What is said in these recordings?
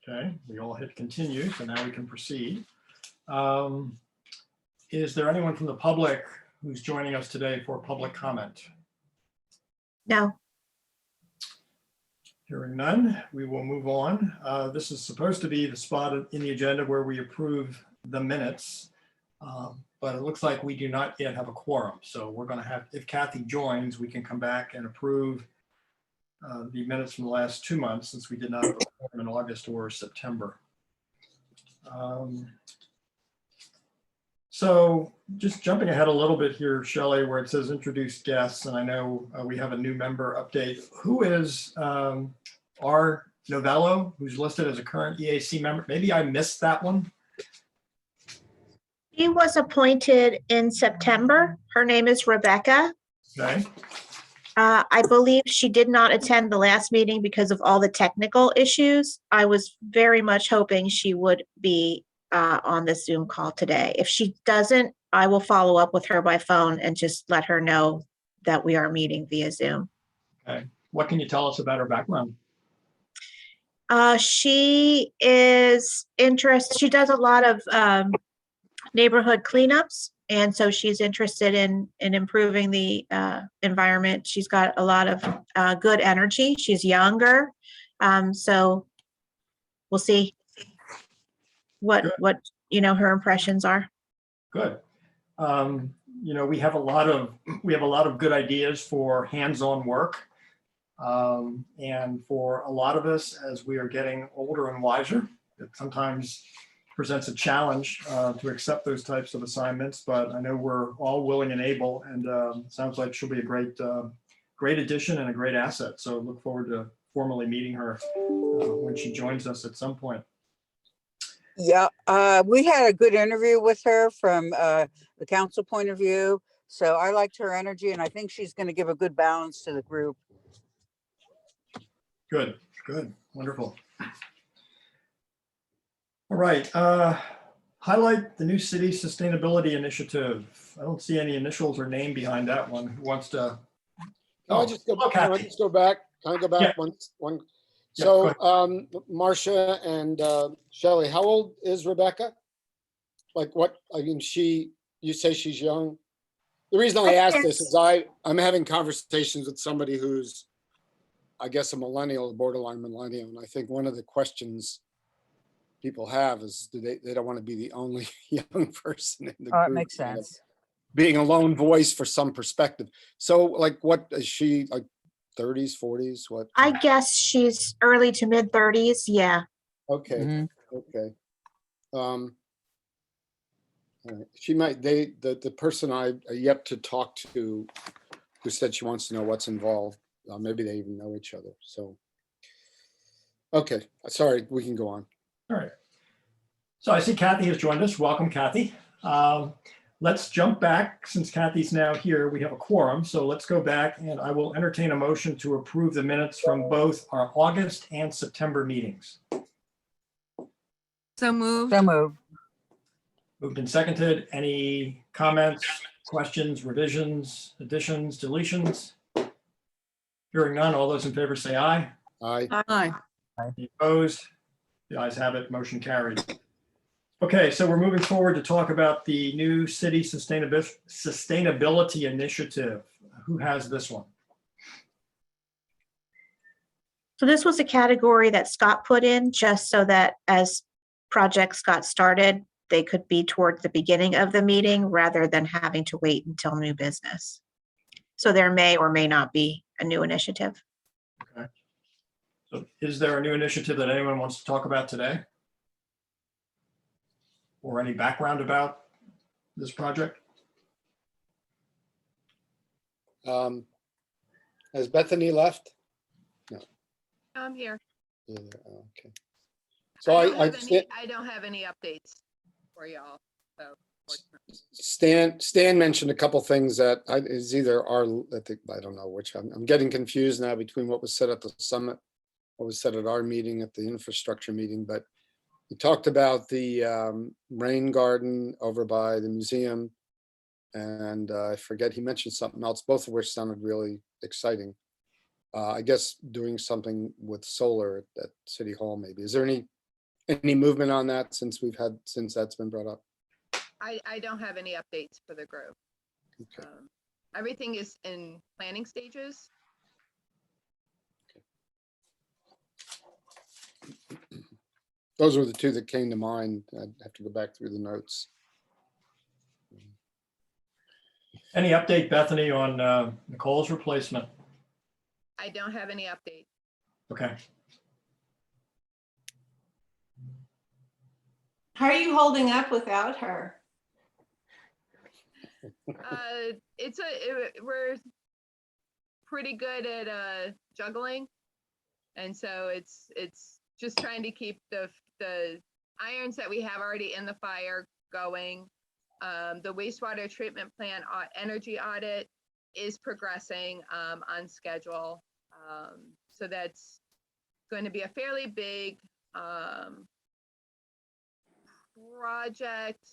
Okay, we all hit continue, so now we can proceed. Is there anyone from the public who's joining us today for public comment? No. Hearing none, we will move on. This is supposed to be the spot in the agenda where we approve the minutes, but it looks like we do not yet have a quorum. So we're going to have, if Kathy joins, we can come back and approve the minutes from the last 2 months, since we did not have a quorum in August or September. So just jumping ahead a little bit here, Shelley, where it says introduce guests, and I know we have a new member update. Who is our Novello, who's listed as a current EAC member? Maybe I missed that one. She was appointed in September. Her name is Rebecca. Okay. I believe she did not attend the last meeting because of all the technical issues. I was very much hoping she would be on the Zoom call today. If she doesn't, I will follow up with her by phone and just let her know that we are meeting via Zoom. Okay. What can you tell us about her background? She is interested. She does a lot of neighborhood cleanups, and so she's interested in improving the environment. She's got a lot of good energy. She's younger, so we'll see what her impressions are. Good. We have a lot of good ideas for hands-on work. And for a lot of us, as we are getting older and wiser, it sometimes presents a challenge to accept those types of assignments, but I know we're all willing and able, and it sounds like she'll be a great addition and a great asset. So look forward to formally meeting her when she joins us at some point. Yeah, we had a good interview with her from the council point of view. So I liked her energy, and I think she's going to give a good balance to the group. Good, wonderful. All right, highlight the new city sustainability initiative. I don't see any initials or name behind that one. Who wants to? I'll just go back. Can I just go back? Can I go back Yeah. one? Yeah, So, Marcia and Shelley, how old is Rebecca? Like what? I mean, you say she's young. The reason I ask this is I'm having conversations with somebody who's, I guess, a millennial, a borderline millennial, and I think one of the questions people have is they don't want to be the only young person in the group. It makes sense. Being a lone voice for some perspective. So, like, what is she, like 30s, 40s? What? I guess she's early to mid 30s. Yeah. Okay. Mhm. Okay. All right. She might. The person I yet to talk to, who said she wants to know what's involved. Maybe they even know each other. So. Okay. Sorry. We can go on. All right. So I see Kathy has joined us. Welcome, Kathy. Let's jump back. Since Kathy's now here, we have a quorum. So let's go back, and I will entertain a motion to approve the minutes from both our August and September meetings. So moved. So moved. Moved and seconded. Any comments, questions, revisions, additions, deletions? Hearing none. All those in favor say aye. Aye. Aye. Any opposed? The ayes have it. Motion carried. Okay, so we're moving forward to talk about the new city sustainability initiative. Who has this one? So this was a category that Scott put in just so that as projects got started, they could be toward the beginning of the meeting rather than having to wait until new business. So there may or may not be a new initiative. Okay. So is there a new initiative that anyone wants to talk about today? Or any background about this project? Has Bethany left? I'm here. Yeah, okay. So I don't have any updates for y'all. So Stan mentioned a couple things that is either I don't know which. I'm getting confused now between what was said at the summit, what was said at our meeting, at the infrastructure meeting, but he talked about the rain garden over by the museum, and I forget, he mentioned something else, both of which sounded really exciting. I guess doing something with solar at City Hall maybe. Is there any movement on that since that's been brought up? I don't have any updates for the group. Okay. Everything is in planning stages. Those were the two that came to mind. I'd have to go back through the notes. Any update, Bethany, on Nicole's replacement? I don't have any updates. Okay. How are you holding up without her? We're pretty good at juggling, and so it's just trying to keep the irons that we have already in the fire going. The wastewater treatment plant energy audit is progressing on schedule, so that's going to be a fairly big project.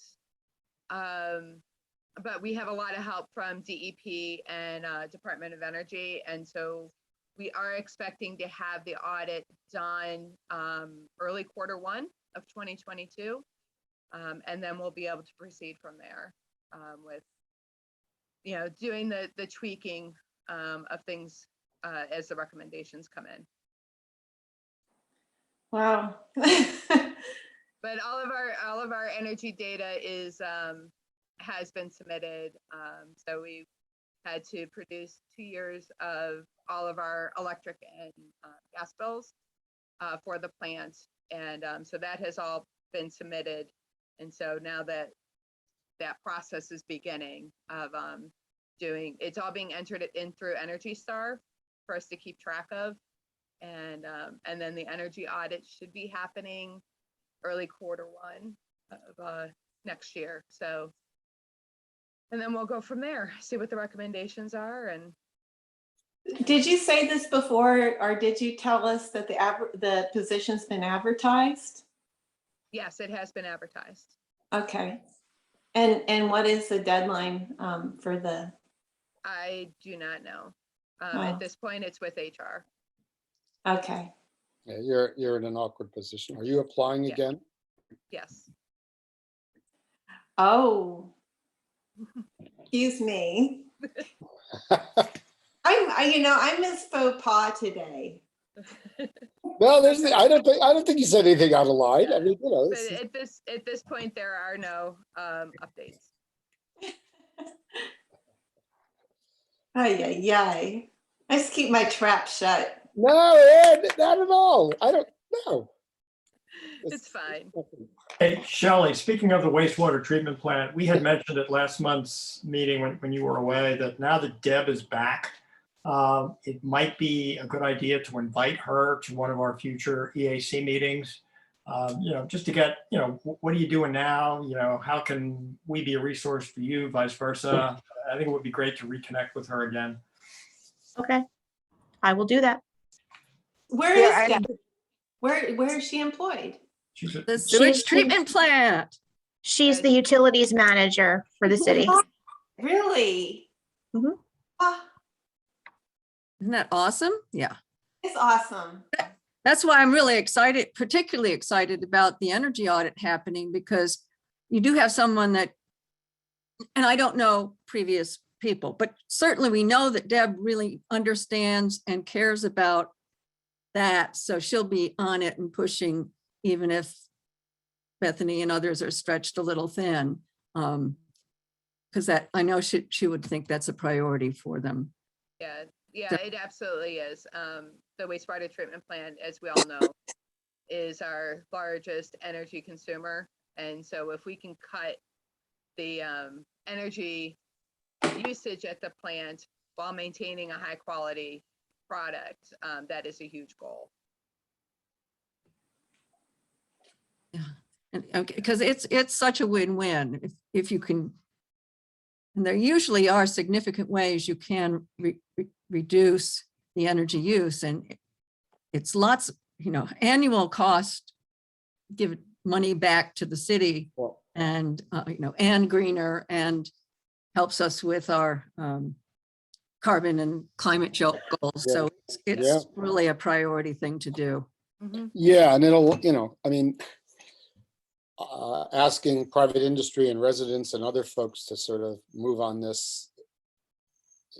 But we have a lot of help from DEP and Department of Energy. And so we are expecting to have the audit done early Q1 of 2022. And then we'll be able to proceed from there with, doing the tweaking of things as the recommendations come in. Wow. But all of our energy data has been submitted. So we've had to produce 2 years of all of our electric and gas bills for the plant. And so that has all been submitted. And so now that process is beginning of it's all being entered in through Energy Star for us to keep track of. And then the energy audit should be happening early Q1 of next year. So, and then we'll go from there, see what the recommendations are. And Did you say this before, or did you tell us that the position's been advertised? yes, it has been advertised. Okay. And what is the deadline for the? I do not know. Oh. At this point, it's with HR. Okay. Yeah, you're in an awkward position. Are you applying Yeah. again? Yes. Oh. Excuse me. I missed faux pas today. Well, I don't think you said anything out of line. I mean, But at this point, there are no updates. Ay, ay, ay. I just keep my trap shut. no, Ed, not at all. I don't know. It's fine. Hey, Shelley, speaking of the wastewater treatment plant, we had mentioned at last month's meeting when you were away that now that Deb is back, it might be a good idea to invite her to one of our future EAC meetings. Just to get, what are you doing now? How can we be a resource for you, vice versa? I think it would be great to reconnect with her again. Okay, I will do that. Where Yeah, is and- Deb? Where is she employed? She's a- The sewage She's- treatment plant. She's the utilities manager for the city. Really? Mhm. Ah, Isn't that awesome? Yeah. it's awesome. That's why I'm really excited, particularly excited about the energy audit happening, because you do have someone that, and I don't know previous people, but certainly we know that Deb really understands and cares about that. So she'll be on it and pushing, even if Bethany and others are stretched a little thin. Because I know she would think that's a priority for them. Yeah, it absolutely is. The wastewater treatment plant, as we all know, is our largest energy consumer. And so if we can cut the energy usage at the plant while maintaining a high quality product, that is a huge goal. And because it's such a win-win if you can. And there usually are significant ways you can reduce the energy use, and it's lots, annual cost, give money back to the city, Well, and and greener, and helps us with our carbon and climate goals. Yeah. So Yeah. it's really a priority thing to do. Mhm. Yeah, and it'll, I mean, asking private industry and residents and other folks to sort of move on this,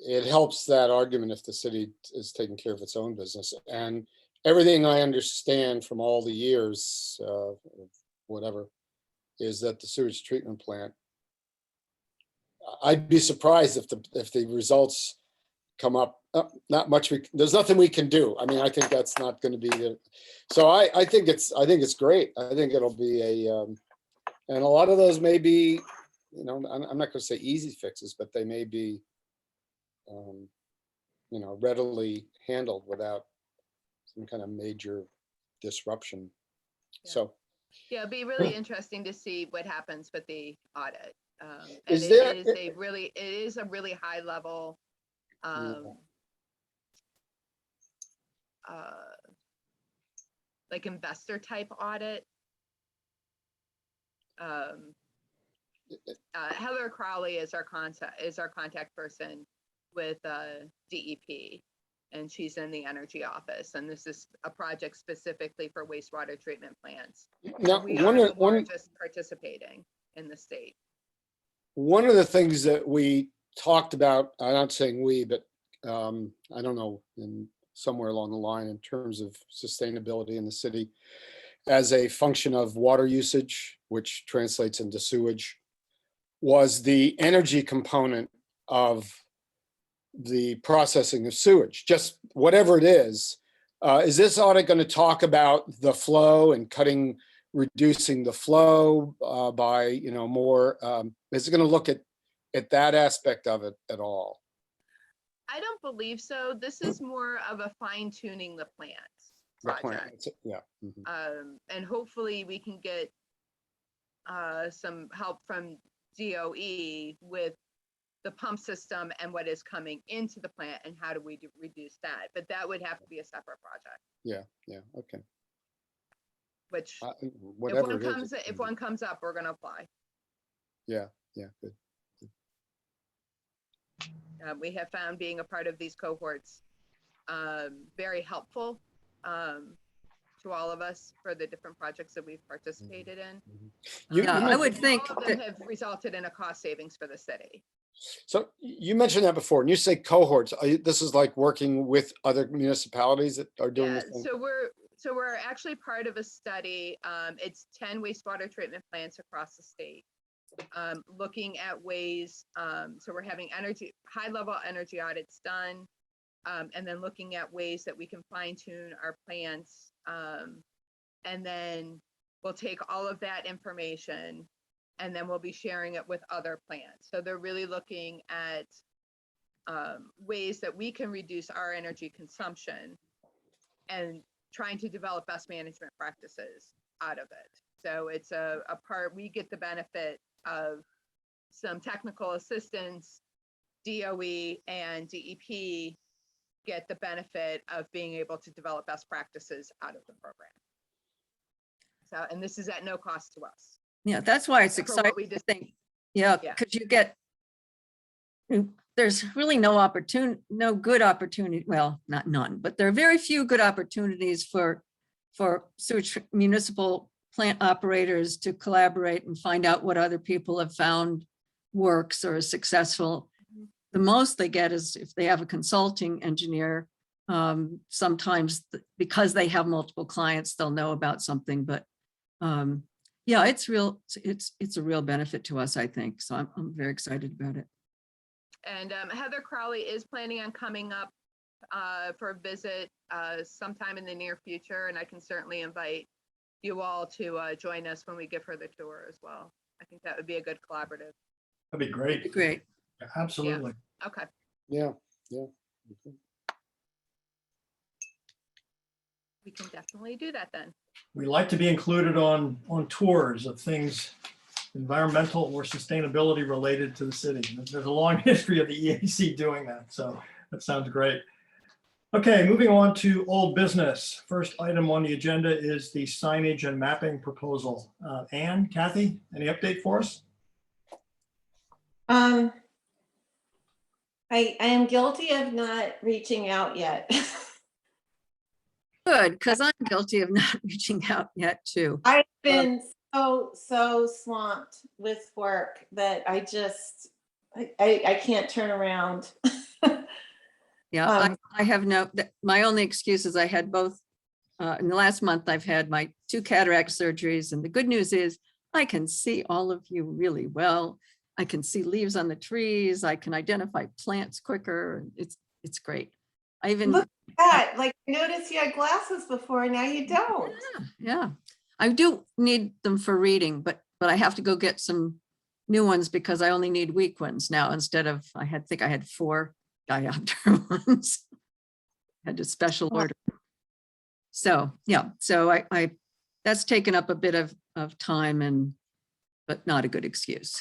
it helps that argument if the city is taking care of its own business. And everything I understand from all the years, whatever, is that the sewage treatment plant, I'd be surprised if the results come up, not much, there's nothing we can do. I mean, I think that's not going to be the, so I think it's great. I think it'll be and a lot of those may be, I'm not going to say easy fixes, but they may be, readily handled without some kind of major disruption. Yeah. So Yeah, it'd be really interesting to see what happens with the audit. And Is it there- is a really high level, like investor type audit. Heather Crowley is our contact person with DEP, and she's in the energy office. And this is a project specifically for wastewater treatment plants. now, We are the largest participating in the state. one of the things that we talked about, I'm not saying we, but I don't know, in somewhere along the line in terms of sustainability in the city as a function of water usage, which translates into sewage, was the energy component of the processing of sewage, just whatever it is. Is this audit going to talk about the flow and reducing the flow by, more, is it going to look at that aspect of it at all? I don't believe so. This is more of a fine tuning the plant The project. plan, yeah. Mhm. And hopefully we can get some help from DOE with the pump system and what is coming into the plant and how do we reduce that. But that would have to be a separate project, Yeah, okay. which Whatever it is. if one comes up, we're going to apply. Yeah, good. We have found being a part of these cohorts very helpful to all of us for the different projects that we've participated in. I would think All of them have resulted in a cost savings for the city. So you mentioned that before, and you say cohorts. This is like working with other municipalities that are doing Yeah, this thing? so we're actually part of a study. It's 10 wastewater treatment plants across the state. Looking at ways, so we're having high level energy audits done, and then looking at ways that we can fine tune our plants. And then we'll take all of that information and then we'll be sharing it with other plants. So they're really looking at ways that we can reduce our energy consumption and trying to develop best management practices out of it. So it's a part, we get the benefit of some technical assistance, DOE and DEP get the benefit of being able to develop best practices out of the program. So, and this is at no cost to us. Yeah, that's why it's For what we exciting to just- think. Yeah, Yeah. because there's really no good opportunity. Well, not none, but there are very few good opportunities for sewage municipal plant operators to collaborate and find out what other people have found works or is successful. The most they get is if they have a consulting engineer. Sometimes because they have multiple clients, they'll know about something, but yeah, it's a real benefit to us, I think. So I'm very excited about it. And Heather Crowley is planning on coming up for a visit sometime in the near future, and I can certainly invite you all to join us when we give her the tour as well. I think that would be a good collaborative. That'd be great. Great. Absolutely. Okay. Yeah. We can definitely do that then. We like to be included on tours of things environmental or sustainability related to the city. There's a long history of the EAC doing that, so that sounds great. Okay, moving on to old business. First item on the agenda is the signage and mapping proposal. Anne, Kathy, any update for us? I am guilty of not reaching out yet. Good, because I'm guilty of not reaching out yet too. I've been so swamped with work that I just, I can't turn around. Yeah, I have my only excuse is I had both, in the last month, I've had my 2 cataract surgeries, and the good news is I can see all of you really well. I can see leaves on the trees. I can identify plants quicker. It's great. I even, Look at that. Like, I noticed you had glasses before, now you don't. yeah, I do need them for reading, but I have to go get some new ones because I only need weak ones now instead of, I think I had 4 diopter ones. Had a special order. So, yeah, so I that's taken up a bit of time, but not a good excuse.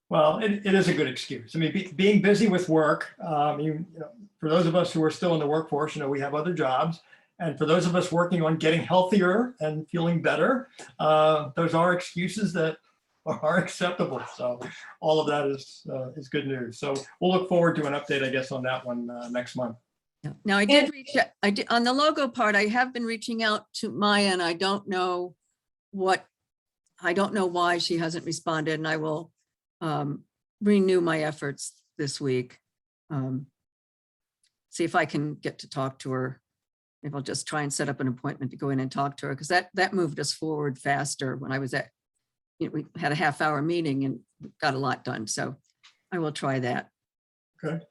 Well, it is a good excuse. I mean, being busy with work, you know, for those of us who are still in the workforce, you know, we have other jobs. And for those of us working on getting healthier and feeling better, those are excuses that are acceptable. So all of that is good news. So we'll look forward to an update, I guess, on that one next month. Yeah. Now I did on the logo part, I have been reaching out to Maya, and I don't know why she hasn't responded, and I will renew my efforts this week. See if I can get to talk to her. Maybe I'll just try and set up an appointment to go in and talk to her, because that moved us forward faster when I was at, you know, we had a half-hour meeting and got a lot done. So I will try that. Okay.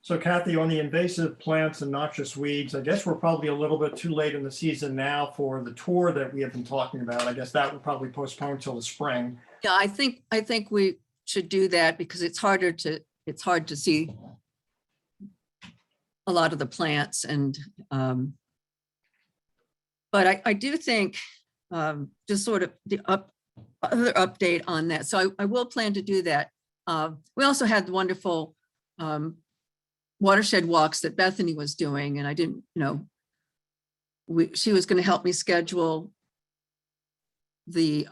So Kathy, on the invasive plants and noxious weeds, I guess we're probably a little bit too late in the season now for the tour that we have been talking about. I guess that will probably postpone till the spring. Yeah, I think we should do that because it's hard to see a lot of the plants, and but I do think just sort of the other update on that. So I will plan to do that. We also had the wonderful Watershed Walks that Bethany was doing, and I didn't, you know, she was going to help me schedule the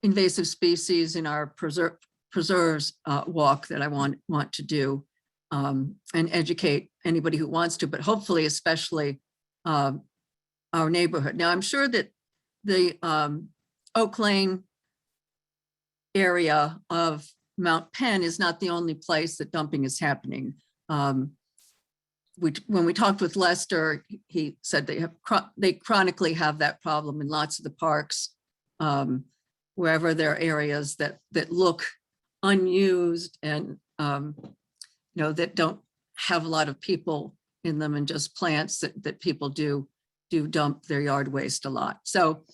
invasive species in our preserves walk that I want to do, and educate anybody who wants to, but hopefully especially our neighborhood. Now I'm sure that the Oak Lane area of Mount Penn is not the only place that dumping is happening. When we talked with Lester, he said they chronically have that problem in lots of the parks, wherever there are areas that look unused and you know, that don't have a lot of people in them, and just plants that people do dump their yard waste a lot. So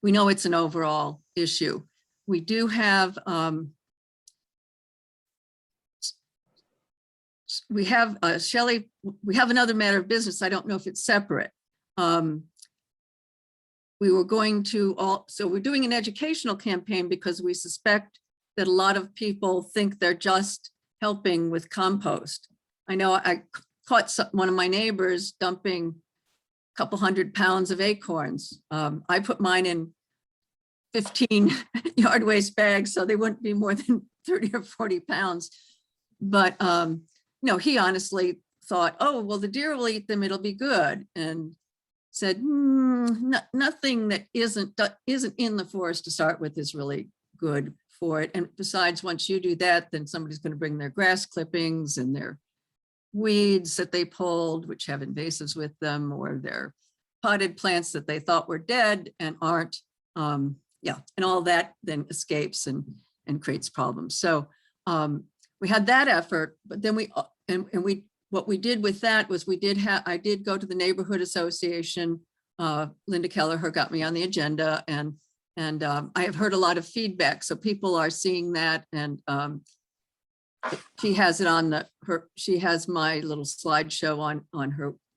we know it's an overall issue. We do have Shelley, we have another matter of business. I don't know if it's separate. We were going to so we're doing an educational campaign because we suspect that a lot of people think they're just helping with compost. I know I caught one of my neighbors dumping a couple 100 pounds of acorns. I put mine in 15 yard waste bags, so they wouldn't be more than 30 or 40 pounds. But no, he honestly thought, oh, well, the deer will eat them, it'll be good. And said, nothing that isn't in the forest to start with is really good for it. And besides, once you do that, then somebody's going to bring their grass clippings and their weeds that they pulled, which have invasives with them, or their potted plants that they thought were dead and aren't. Yeah, and all that then escapes and creates problems. So we had that effort, but then what we did with that was I did go to the neighborhood association. Linda Kelleher got me on the agenda, and I have heard a lot of feedback. So people are seeing that, and she has it on she has my little slideshow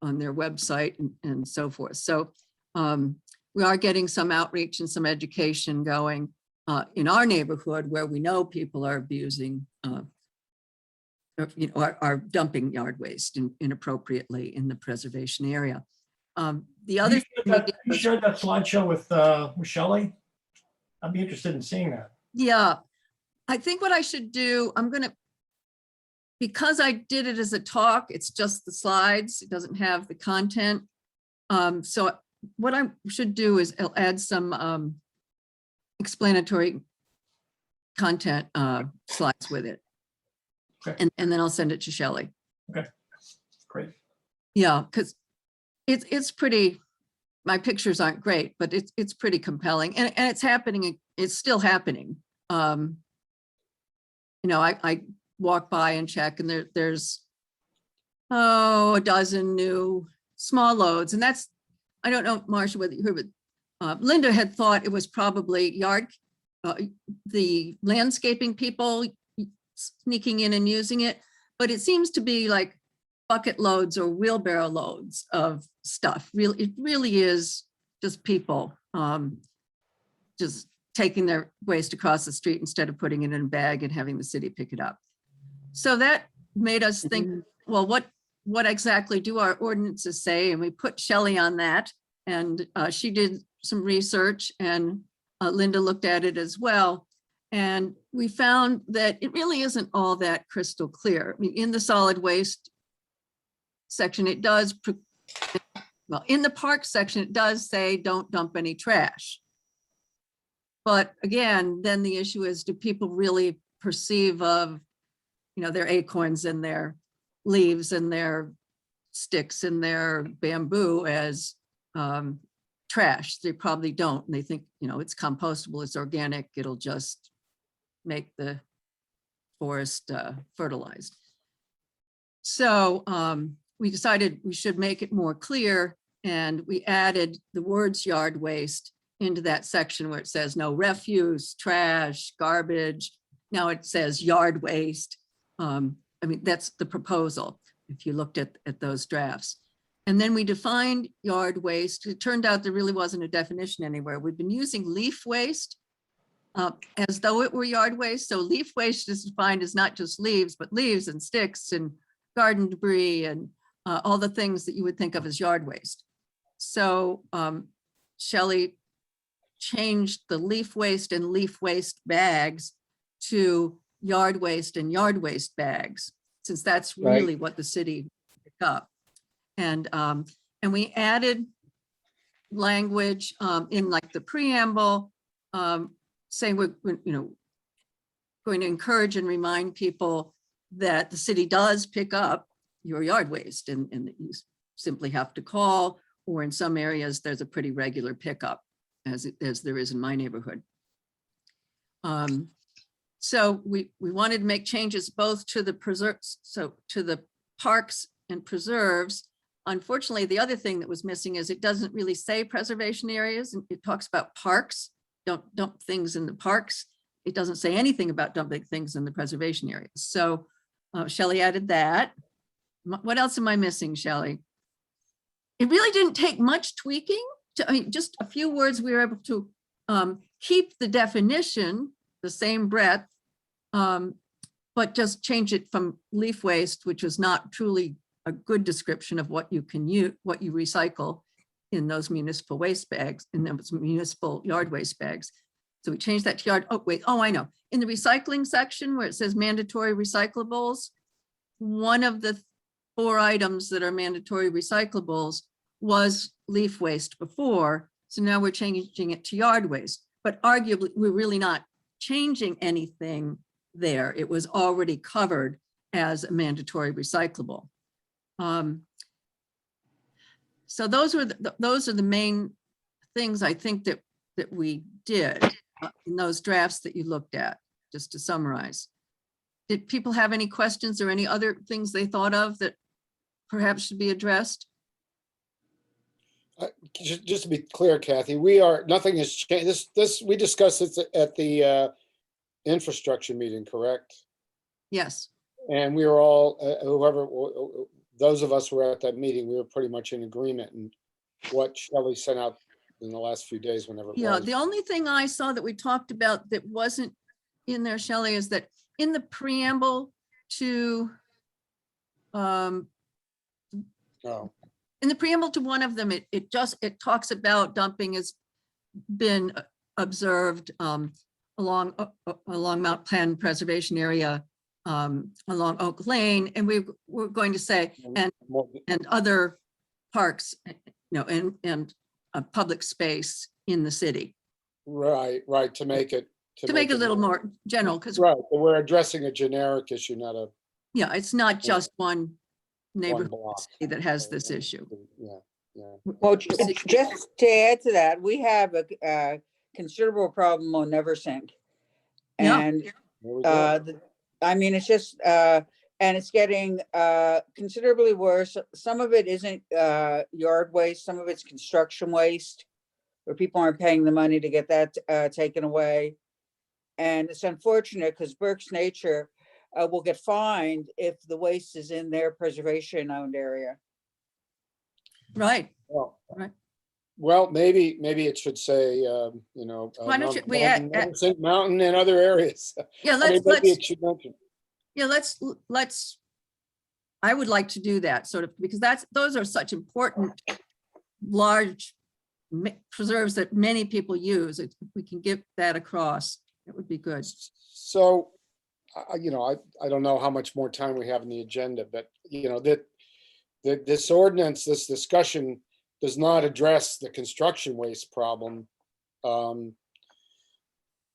on their website and so forth. So we are getting some outreach and some education going in our neighborhood where we know people are abusing, you know, are dumping yard waste inappropriately in the preservation area. The other You shared that slideshow with Shelley? I'd be interested in seeing that. Yeah, I think what I should do, because I did it as a talk, it's just the slides, it doesn't have the content. So what I should do is I'll add some explanatory content slides with it. Okay. And then I'll send it to Shelley. Great. Yeah, because it's pretty, my pictures aren't great, but it's pretty compelling, and it's happening, it's still happening. You know, I walk by and check, and there's a dozen new small loads, and that's, I don't know, Marcia, whether you heard, but Linda had thought it was probably the landscaping people sneaking in and using it, but it seems to be like bucket loads or wheelbarrow loads of stuff. Really, it really is just people just taking their waste across the street instead of putting it in a bag and having the city pick it up. So that made us think, well, what exactly do our ordinances say? And we put Shelley on that, and she did some research, and Linda looked at it as well. And we found that it really isn't all that crystal clear. I mean, in the solid waste section, it does, well, in the park section, it does say don't dump any trash. But again, then the issue is, do people really perceive of, you know, their acorns and their leaves and their sticks and their bamboo as trash? They probably don't. And they think, you know, it's compostable, it's organic, it'll just make the forest fertilized. So we decided we should make it more clear, and we added the words yard waste into that section where it says no refuse, trash, garbage. Now it says yard waste. I mean, that's the proposal, if you looked at those drafts. And then we defined yard waste. It turned out there really wasn't a definition anywhere. We've been using leaf waste as though it were yard waste. So leaf waste is defined as not just leaves, but leaves and sticks and garden debris and all the things that you would think of as yard waste. So Shelley changed the leaf waste and leaf waste bags to yard waste and yard waste bags, since that's really what the city picked up. And we added language in like the preamble saying we're, you know, going to encourage and remind people that the city does pick up your yard waste, and that you simply have to call, or in some areas there's a pretty regular pickup, as there is in my neighborhood. So we wanted to make changes both to the preserves, so to the parks and preserves. Unfortunately, the other thing that was missing is it doesn't really say preservation areas, and it talks about parks. Don't dump things in the parks. It doesn't say anything about dumping things in the preservation areas. So Shelley added that. What else am I missing, Shelley? It really didn't take much tweaking. I mean, just a few words we were able to keep the definition the same breadth, but just change it from leaf waste, which was not truly a good description of what you can use, what you recycle in those municipal waste bags, in those municipal yard waste bags. So we changed that to yard. Oh, wait. Oh, I know. In the recycling section where it says mandatory recyclables, one of the 4 items that are mandatory recyclables was leaf waste before. So now we're changing it to yard waste, but arguably we're really not changing anything there. It was already covered as a mandatory recyclable. So those are the main things I think that we did in those drafts that you looked at, just to summarize. Did people have any questions or any other things they thought of that perhaps should be addressed? Just to be clear, Kathy, nothing has changed. We discussed it at the infrastructure meeting, correct? Yes. And we were all, those of us who were at that meeting, we were pretty much in agreement in what Shelley sent out in the last few days, whenever it Yeah, was. the only thing I saw that we talked about that wasn't in there, Shelley, is that in the preamble to Oh, in the preamble to one of them, it talks about dumping has been observed along Mount Penn Preservation Area, along Oak Lane, and we're going to say, and other parks, and a public space in the city, Right, to make it. to make it a little more general, because, Right, but we're addressing a generic issue, not a yeah, it's not just one one neighborhood block. that has this issue. Yeah, Well, just to add to that, we have a considerable problem on Neversink. Yeah. And there we go. I mean, it's just, and it's getting considerably worse. Some of it isn't yard waste, some of it's construction waste, where people aren't paying the money to get that taken away. And it's unfortunate because Berks Nature will get fined if the waste is in their preservation owned area. Right. Well, Right. Well, maybe it should say, Why don't you- we Neversink Mountain and other areas. Yeah, I mean, maybe let's, it should mention. yeah, let's, I would like to do that sort of, because those are such important, large preserves that many people use. If we can get that across, it would be good. So, I don't know how much more time we have in the agenda, but this ordinance, this discussion does not address the construction waste problem.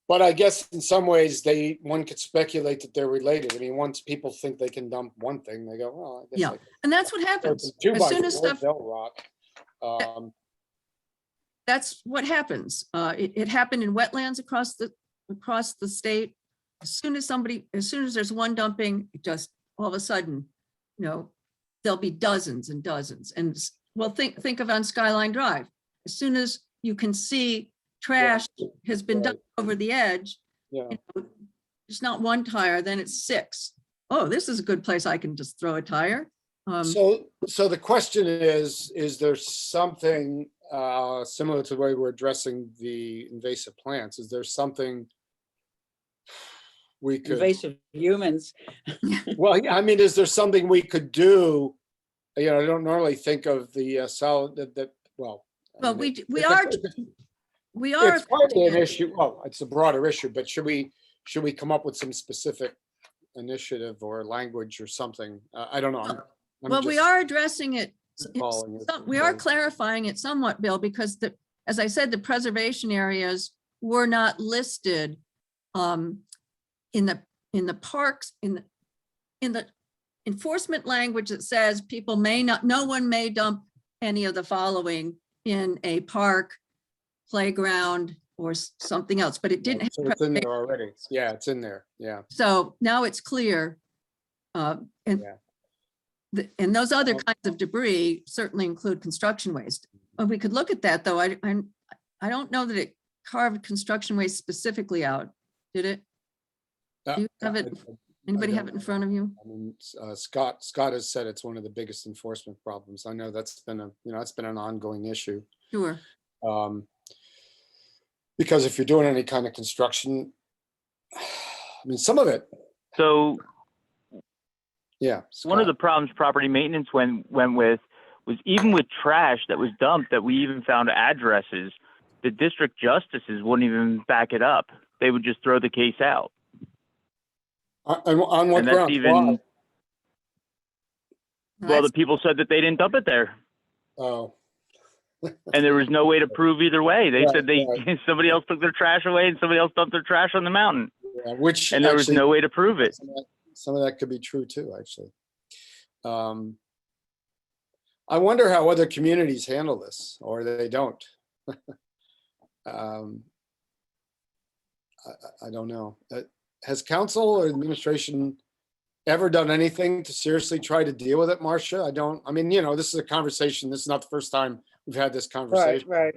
But I guess in some ways one could speculate that they're related. I mean, once people think they can dump one thing, they go, well, I guess. Yeah, and that's what happens. Two As by soon as fours, stuff, they'll rot. that's what happens. It happened in wetlands across the state. As soon as there's one dumping, it just all of a sudden, there'll be dozens and dozens. And well, think of on Skyline Drive. As soon as you can see trash has been dumped over the edge, Yeah. it's not one tire, then it's 6. Oh, this is a good place. I can just throw a tire. So the question is there something similar to the way we're addressing the invasive plants? Is there something we could? Invasive humans. Well, I mean, is there something we could do? I don't normally think of the solid that. Well, Well, I mean, we are. It's partly an issue. Well, it's a broader issue, but should we come up with some specific initiative or language or something? I don't know. I'm Well, we just are addressing it. calling it. We are clarifying it somewhat, Bill, because as I said, the preservation areas were not listed in the parks, in the enforcement language that says no one may dump any of the following in a park, playground, or something else, but it didn't have. So it's in there already. Yeah, it's in there. Yeah. So now it's clear. And those other kinds of debris certainly include construction waste. We could look at that, though. I don't know that it carved construction waste specifically out, did it? Do you have it? Anybody have it in front of you? I mean, Scott has said it's one of the biggest enforcement problems. I know that's been it's been an ongoing issue. Sure. Because if you're doing any kind of construction, I mean, some of it. So Yeah. one of the Scott. problems property maintenance went with was even with trash that was dumped, that we even found addresses, the district justices wouldn't even back it up. They would just throw the case out. On what And that's grounds? even, Why? well, the people said that they didn't dump it there. Oh, And there was no way to prove either way. They Right, said right. somebody else took their trash away and somebody else dumped their trash on the mountain. yeah, which And there was actually, no way to prove it. some of that could be true too, actually. I wonder how other communities handle this, or they don't. I don't know. Has council or administration ever done anything to seriously try to deal with it, Marcia? I mean, this is a conversation. This is not the first time we've had this Right, conversation. right.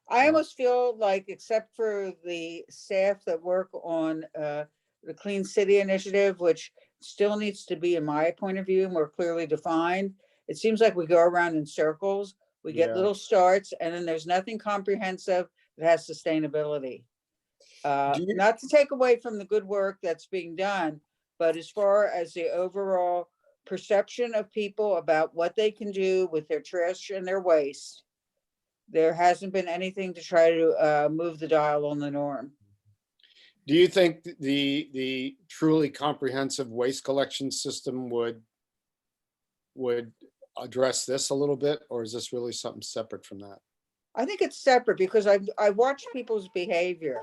I almost feel like, except for the staff that work on the Clean City Initiative, which still needs to be, in my point of view, more clearly defined, it seems like we go around in circles. We get Yeah. little starts, and then there's nothing comprehensive that has sustainability. Do you- Not to take away from the good work that's being done, but as far as the overall perception of people about what they can do with their trash and their waste, there hasn't been anything to try to move the dial on the norm. Do you think the truly comprehensive waste collection system would address this a little bit, or is this really something separate from that? I think it's separate because I watch people's behavior.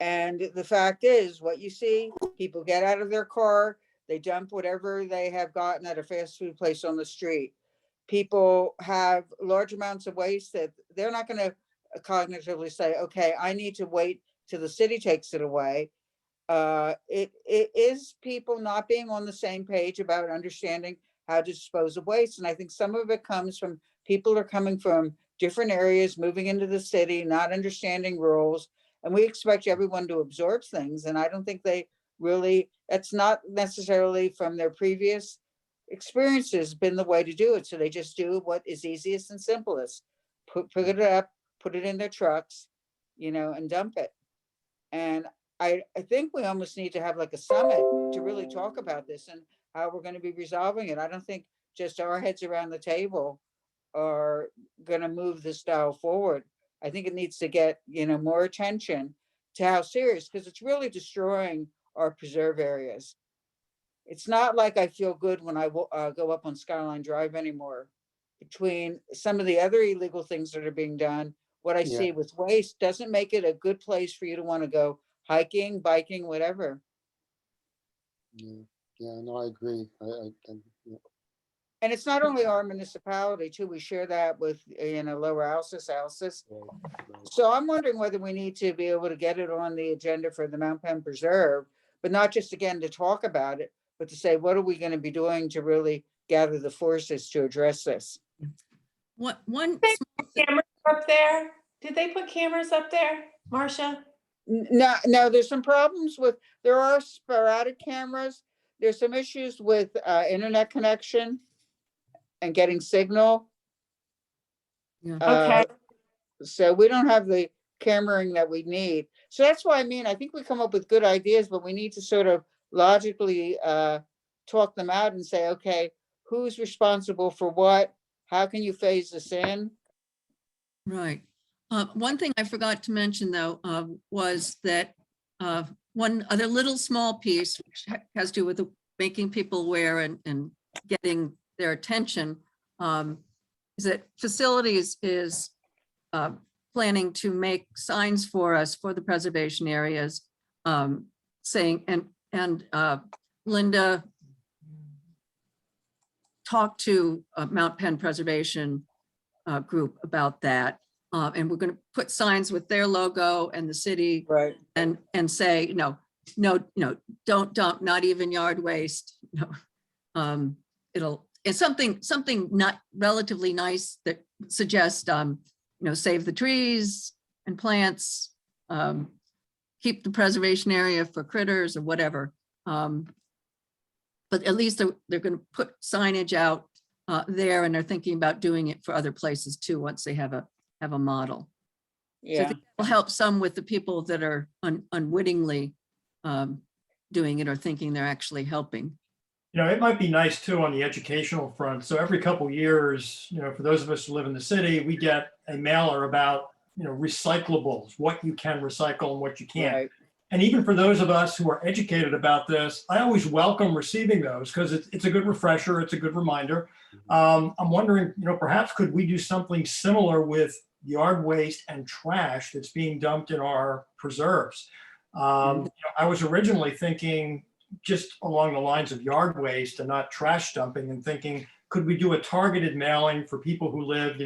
And the fact is, what you see, people get out of their car, they dump whatever they have gotten at a fast food place on the street. People have large amounts of waste that they're not going to cognitively say, okay, I need to wait till the city takes it away. It is people not being on the same page about understanding how to dispose of waste. And I think some of it comes from people are coming from different areas, moving into the city, not understanding rules. And we expect everyone to absorb things. And I don't think they really, that's not necessarily from their previous experiences been the way to do it. So they just do what is easiest and simplest. Pick it up, put it in their trucks, and dump it. And I think we almost need to have like a summit to really talk about this and how we're going to be resolving it. I don't think just our heads around the table are going to move this dial forward. I think it needs to get, more attention to how serious, because it's really destroying our preserve areas. It's not like I feel good when I go up on Skyline Drive anymore. Between some of the other illegal things that are being done, what I see with waste doesn't make it a good place for you to want to go hiking, biking, whatever. Yeah, no, I agree. Yeah. And it's not only our municipality too, we share that with, Lower Alsace. Right. So I'm wondering whether we need to be able to get it on the agenda for the Mount Penn Preserve, but not just again to talk about it, but to say, what are we going to be doing to really gather the forces to address this? One Cameras up there? Did they put cameras up there, Marcia? No, there's some problems there are sporadic cameras. There's some issues with internet connection and getting signal. Yeah. Okay. So we don't have the cameraing that we need. So that's why I think we come up with good ideas, but we need to sort of logically talk them out and say, okay, who's responsible for what? How can you phase this in? Right. One thing I forgot to mention, though, was that one other little small piece, which has to do with making people aware and getting their attention, is that facilities is planning to make signs for us for the preservation areas, saying, and Linda talked to Mount Penn Preservation group about that. And we're going to put signs with their logo and the city, Right. and say, no, don't dump, not even yard waste. It's something not relatively nice that suggests, save the trees and plants, keep the preservation area for critters or whatever. But at least they're going to put signage out there, and they're thinking about doing it for other places too, once they have a model. So I Yeah. think it'll help some with the people that are unwittingly doing it or thinking they're actually helping. It might be nice too on the educational front. So every couple of years, for those of us who live in the city, we get a mailer about, recyclables, what you can recycle and what you can't. Right. And even for those of us who are educated about this, I always welcome receiving those because it's a good refresher. It's a good reminder. I'm wondering, perhaps could we do something similar with yard waste and trash that's being dumped in our preserves? I was originally thinking just along the lines of yard waste and not trash dumping, and thinking, could we do a targeted mailing for people who live,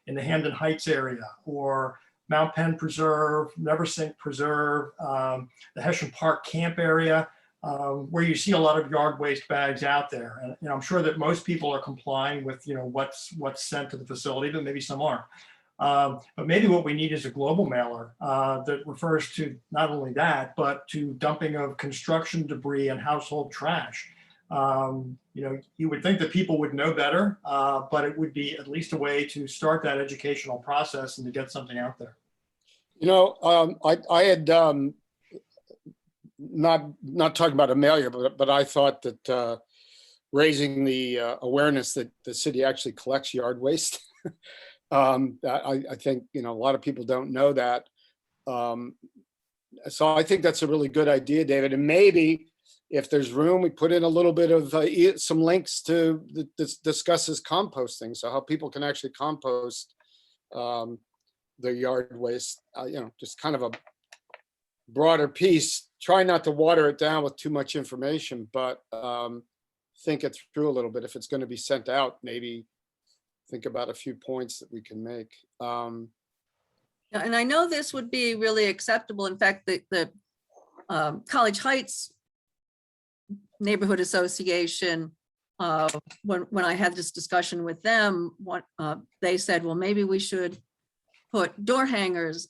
in the Hampton Heights area, or Mount Penn Preserve, Neversink Preserve, the Hessian Park Camp area, where you see a lot of yard waste bags out there. And I'm sure that most people are complying with what's sent to the facility, but maybe some aren't. But maybe what we need is a global mailer that refers to not only that, but to dumping of construction debris and household trash. You would think that people would know better, but it would be at least a way to start that educational process and to get something out there. I had not talking about a mailer, but I thought that raising the awareness that the city actually collects yard waste. I think, a lot of people don't know that. So I think that's a really good idea, David. And maybe if there's room, we put in a little bit of some links to this discusses composting. So how people can actually compost their yard waste, just kind of a broader piece. Try not to water it down with too much information, but think it through a little bit. If it's going to be sent out, maybe think about a few points that we can make. Yeah, and I know this would be really acceptable. In fact, the College Heights Neighborhood Association, when I had this discussion with them, they said, well, maybe we should put door hangers,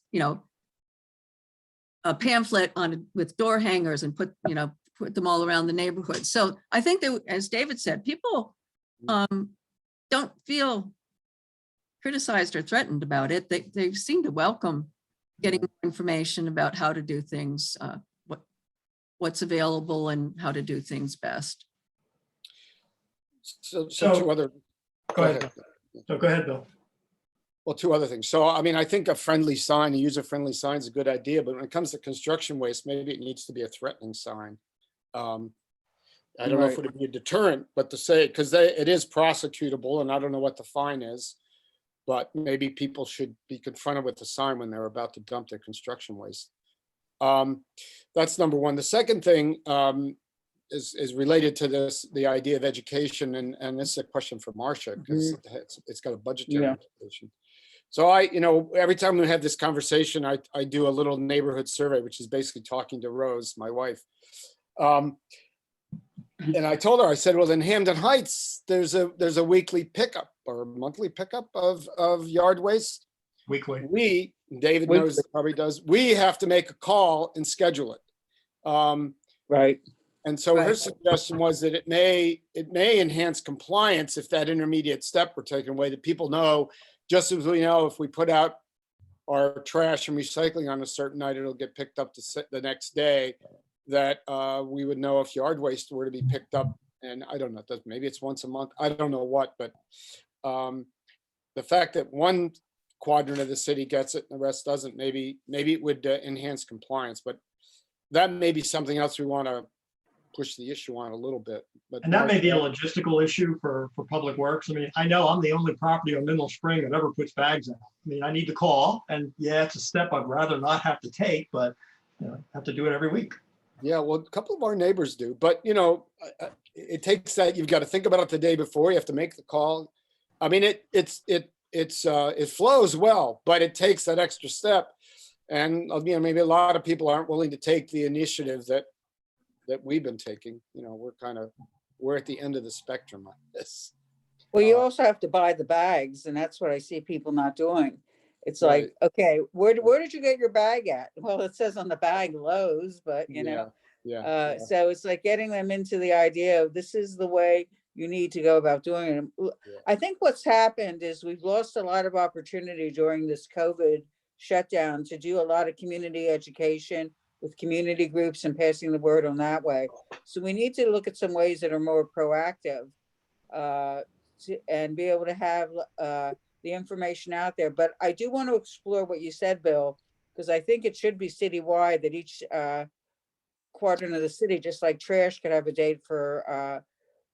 a pamphlet on with door hangers and put them all around the neighborhood. So I think that, as David said, people don't feel criticized or threatened about it. They seem to welcome getting information about how to do things, what's available and how to do things best. So So- two other. Go ahead. So go ahead, Bill. Well, two other things. So, I mean, I think a friendly sign, a user-friendly sign is a good idea, but when it comes to construction waste, maybe it needs to be a threatening sign. I don't know if it would be a deterrent, but to say, because it is prosecutable, and I don't know what the fine is, but maybe people should be confronted with a sign when they're about to dump their construction waste. That's number one. The second thing is related to the idea of education, and this is a question for Marcia, because it's got a budgetary implication. So every time we have this conversation, I do a little neighborhood survey, which is basically talking to Rose, my wife. And I told her, I said, well, in Hampton Heights, there's a weekly pickup or monthly pickup of yard waste. Weekly. David knows, probably does. We have to make a call and schedule it. Right. And so her suggestion was that it may enhance compliance if that intermediate step were taken away, that people know, just as we know, if we put out our trash and recycling on a certain night, it'll get picked up the next day, that we would know if yard waste were to be picked up. And I don't know, maybe it's once a month. I don't know what, but the fact that one quadrant of the city gets it and the rest doesn't, maybe it would enhance compliance. But that may be something else we want to push the issue on a little bit. But And that may be a logistical issue for Public Works. I mean, I know I'm the only property on Middle Spring that ever puts bags out. I mean, I need to call, and yeah, it's a step I'd rather not have to take, but have to do it every week. Yeah, well, a couple of our neighbors do, but it takes that. You've got to think about it the day before. You have to make the call. I mean, it flows well, but it takes that extra step. And maybe a lot of people aren't willing to take the initiative that we've been taking. We're at the end of the spectrum on this. Well, you also have to buy the bags, and that's what I see people not doing. It's Right. like, okay, where did you get your bag at? Well, it says on the bag Lowe's, but Yeah. so it's like getting them into the idea of this is the way you need to go about doing it. I think what's happened is we've lost a lot of opportunity during this COVID shutdown to do a lot of community education with community groups and passing the word on that way. So we need to look at some ways that are more proactive and be able to have the information out there. But I do want to explore what you said, Bill, because I think it should be citywide, that each quadrant of the city, just like trash, could have a date for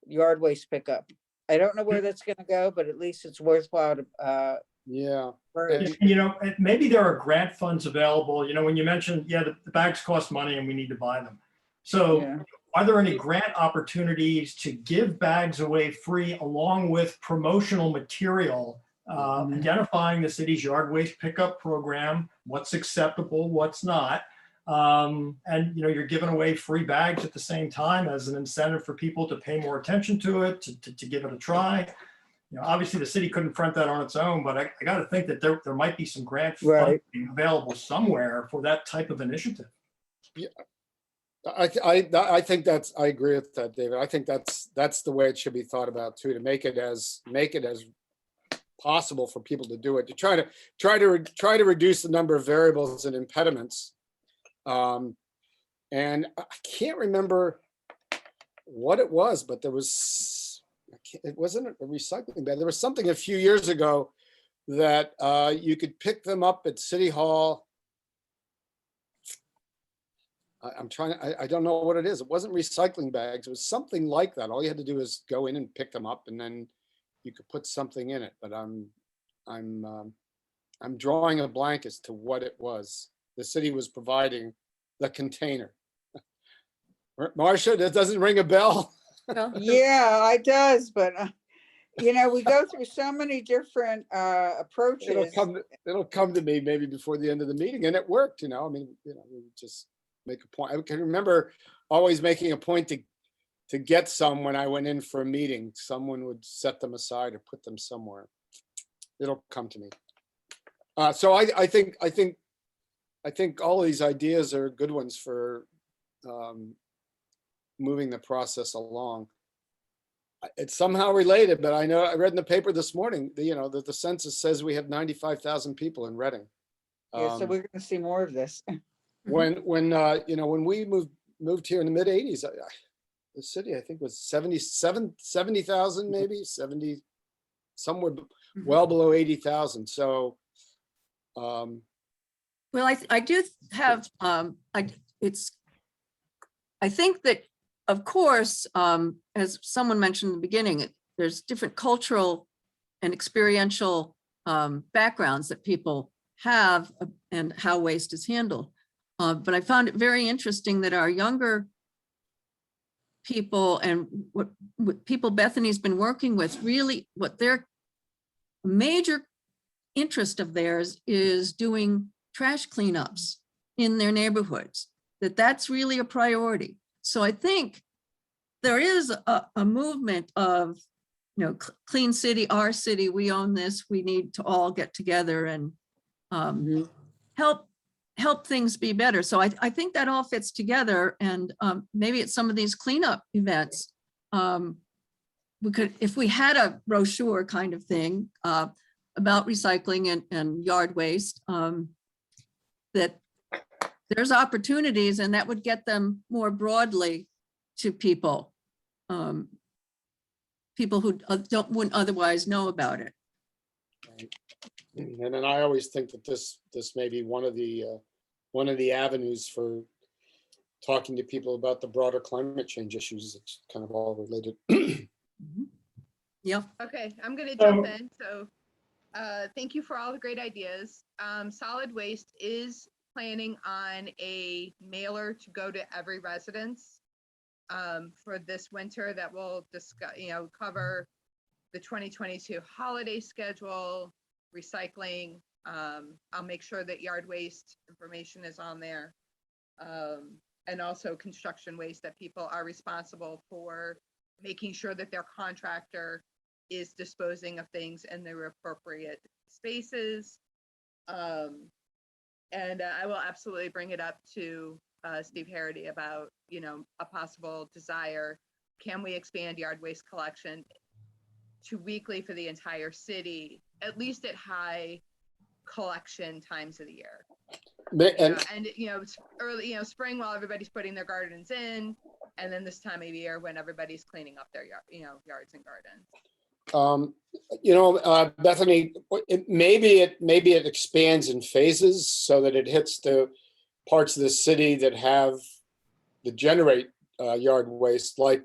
yard waste pickup. I don't know where that's going to go, but at least it's worthwhile to Yeah. And maybe there are grant funds available. When you mentioned, the bags cost money and we need to buy them. So are there any grant opportunities to give bags away free along with promotional material, identifying the city's yard waste pickup program, what's acceptable, what's not? And you're giving away free bags at the same time as an incentive for people to pay more attention to it, to give it a try. Obviously the city couldn't front that on its own, but I got to think that there might be some grant funding available somewhere for that type of initiative. Yeah, I think I agree with that, David. I think that's the way it should be thought about too, to make it as possible for people to do it, to try to reduce the number of variables and impediments. And I can't remember what it was, but it wasn't a recycling bag. There was something a few years ago that you could pick them up at City Hall I'm trying, I don't know what it is. It wasn't recycling bags. It was something like that. All you had to do is go in and pick them up and then you could put something in it, but I'm drawing a blank as to what it was. The city was providing the container. Marcia, that doesn't ring a bell? Well, Yeah, it does, but you know, we go through so many different approaches. It'll come to me maybe before the end of the meeting, and it worked, you know, I mean, you know, we would just make a point. I can remember always making a point to get some when I went in for a meeting. Someone would set them aside or put them somewhere. It'll come to me. So I think all these ideas are good ones for moving the process along. It's somehow related, but I know I read in the paper this morning, you know, that the census says we have 95,000 people in Reading. Yeah, so we're gonna see more of this. When you know, when we moved here in the mid 80s, the city, I think, was 70,000, maybe 70, somewhere well below 80,000. So well, I do have, I think that, of course, as someone mentioned in the beginning, there's different cultural and experiential backgrounds that people have and how waste is handled. But I found it very interesting that our younger people and what people Bethany's been working with, really what their major interest of theirs is doing trash cleanups in their neighborhoods, that's really a priority. So I think there is a movement of, you know, clean city, our city, we own this, we need to all get together and help things be better. So I think that all fits together, and maybe at some of these cleanup events, we could, if we had a brochure kind of thing about recycling and yard waste, that there's opportunities, and that would get them more broadly to people, people who wouldn't otherwise know about it. and then I always think that this may be one of the avenues for talking to people about the broader climate change issues. It's kind of all related. Yeah. Okay, I'm gonna jump in. So thank you for all the great ideas. Solid Waste is planning on a mailer to go to every residence for this winter that will discuss, you know, cover the 2022 holiday schedule, recycling. I'll make sure that yard waste information is on there. And also construction waste, that people are responsible for making sure that their contractor is disposing of things in their appropriate spaces. And I will absolutely bring it up to Steve Harity about, you know, a possible desire. Can we expand yard waste collection to weekly for the entire city, at least at high collection times of the year? And you know, it's early, you know, spring while everybody's putting their gardens in, and then this time of year when everybody's cleaning up their yards and gardens. You know, Bethany, maybe it expands in phases so that it hits the parts of the city that generate yard waste, like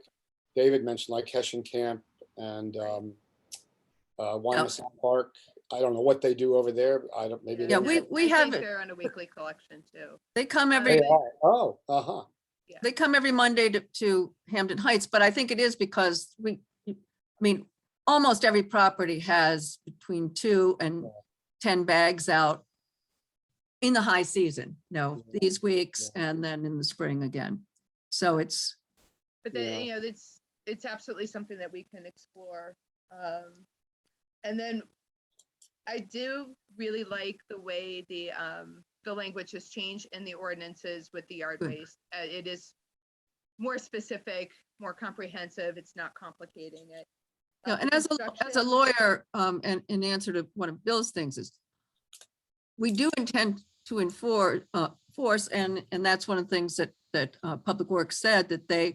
David mentioned, like Hessian Camp and Wyomissing Park. I don't know what they do over there. I don't, maybe. Yeah, we have it. They're on a weekly collection too. They come They are. Oh, They come every Monday to Hampton Heights, but I think it is because I mean, almost every property has between 2 and 10 bags out in the high season, you know, these weeks and then in the spring again. So it's. But then, you know, it's absolutely something that we can explore. And then I do really like the way the language has changed in the ordinances with the yard waste. It is more specific, more comprehensive. It's not complicating it. Yeah, and as a lawyer, and in answer to one of Bill's things is, we do intend to enforce, and that's one of the things that Public Works said, that they,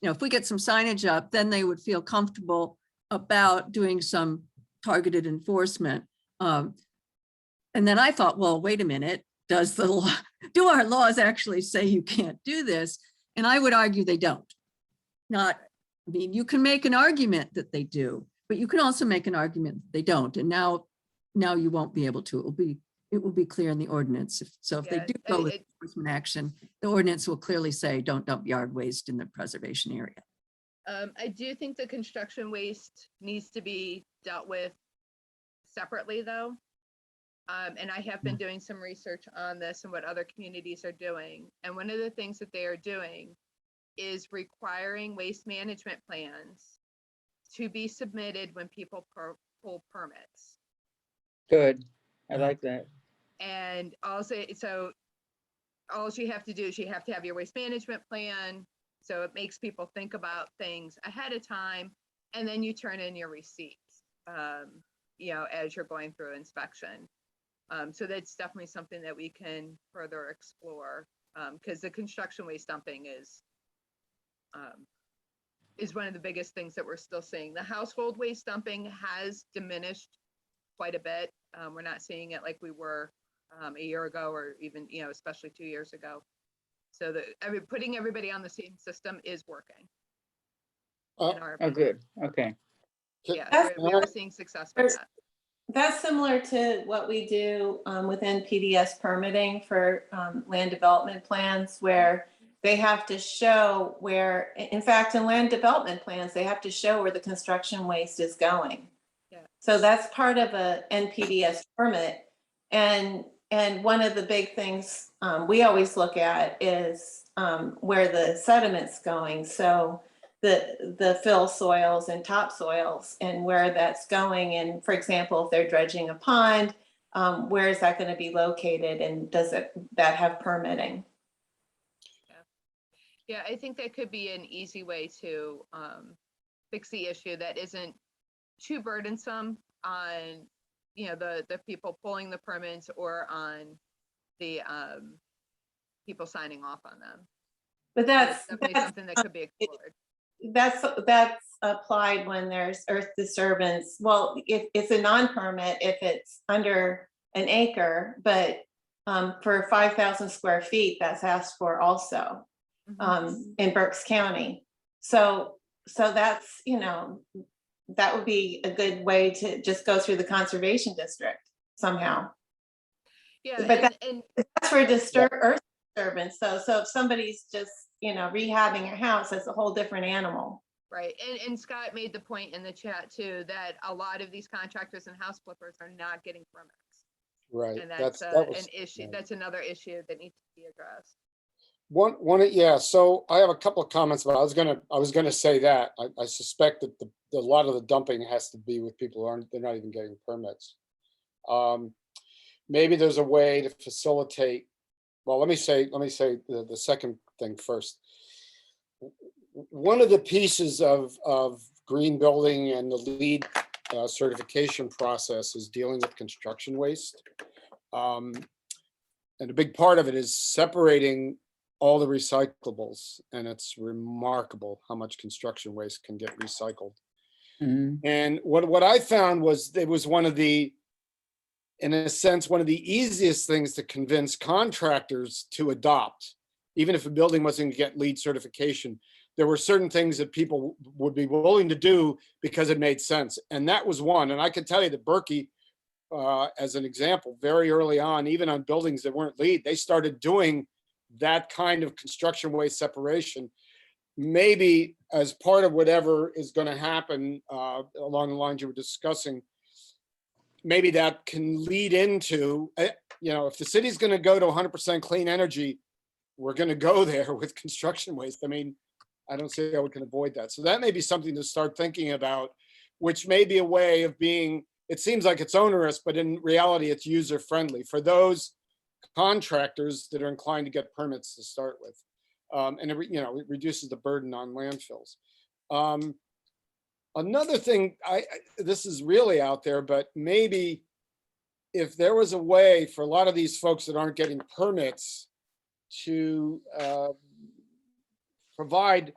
you know, if we get some signage up, then they would feel comfortable about doing some targeted enforcement. And then I thought, well, wait a minute, does the law, do our laws actually say you can't do this? And I would argue they don't. Not, I mean, you can make an argument that they do, but you can also make an argument that they don't. And now you won't be able to. It will be clear in the ordinance. So if they Yeah, do go with enforcement action, the ordinance will clearly say, don't dump yard waste in the preservation area. I do think the construction waste needs to be dealt with separately, though. And I have been doing some research on this and what other communities are doing. And one of the things that they are doing is requiring waste management plans to be submitted when people pull permits. Good. I like that. And also, so all you have to do is you have to have your waste management plan. So it makes people think about things ahead of time, and then you turn in your receipts, you know, as you're going through inspection. So that's definitely something that we can further explore, because the construction waste dumping is one of the biggest things that we're still seeing. The household waste dumping has diminished quite a bit. We're not seeing it like we were a year ago, or even, you know, especially 2 years ago. So putting everybody on the same system is working. in our Oh, good. Okay. Yeah, we're seeing success with that. That's similar to what we do within PDS permitting for land development plans, where they have to show where, in fact, in land development plans, they have to show where the construction waste is going. Yeah. So that's part of a NPDS permit. And one of the big things we always look at is where the sediment's going. So the fill soils and topsoils and where that's going. And for example, if they're dredging a pond, where is that going to be located, and does that have permitting? Yeah, I think that could be an easy way to fix the issue that isn't too burdensome on, you know, the people pulling the permits or on the people signing off on them. But that's definitely something that could be explored. That's applied when there's earth disturbance. Well, if it's a non-permit, if it's under an acre, but for 5,000 square feet, that's asked for also in Berks County. So that's, you know, that would be a good way to just go through the conservation district somehow. Yeah, but and that's for earth disturbance. So if somebody's just, you know, rehabbing a house, that's a whole different animal. Right. And Scott made the point in the chat too, that a lot of these contractors and house flippers are not getting permits. Right. And that's that was an issue. right. That's another issue that needs to be addressed. Yeah. So I have a couple of comments, but I was gonna say that I suspect that a lot of the dumping has to be with people who they're not even getting permits. Maybe there's a way to facilitate. Well, let me say the second thing first. One of the pieces of green building and the LEED certification process is dealing with construction waste. And a big part of it is separating all the recyclables, and it's remarkable how much construction waste can get recycled. Mhm. And what I found was it was one of the easiest things to convince contractors to adopt, even if a building wasn't going to get LEED certification. There were certain things that people would be willing to do because it made sense. And that was one. And I can tell you that Berkey, as an example, very early on, even on buildings that weren't LEED, they started doing that kind of construction waste separation, maybe as part of whatever is going to happen along the lines you were discussing. Maybe that can lead into, you know, if the city's going to go to 100% clean energy, we're going to go there with construction waste. I mean, I don't see how we can avoid that. So that may be something to start thinking about, which may be a way of being, it seems like it's onerous, but in reality, it's user friendly for those contractors that are inclined to get permits to start with. And it, you know, it reduces the burden on landfills. Another thing, this is really out there, but maybe if there was a way for a lot of these folks that aren't getting permits to provide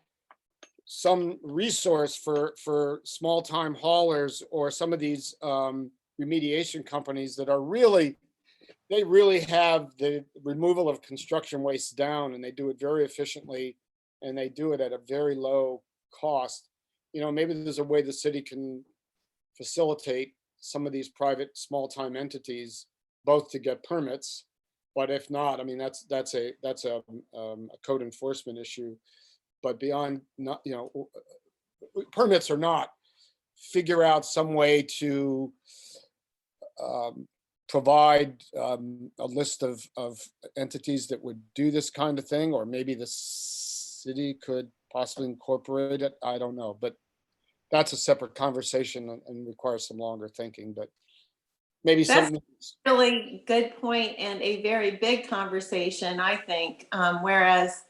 some resource for small time haulers or some of these remediation companies that are really they really have the removal of construction waste down, and they do it very efficiently, and they do it at a very low cost. You know, maybe there's a way the city can facilitate some of these private small-time entities both to get permits, but if not, I mean, that's a code enforcement issue. But beyond, not, you know, permits or not, figure out some way to provide a list of entities that would do this kind of thing, or maybe the city could possibly incorporate it. I don't know, but that's a separate conversation and requires some longer thinking, but maybe That's something. really good point and a very big conversation, I think. Whereas,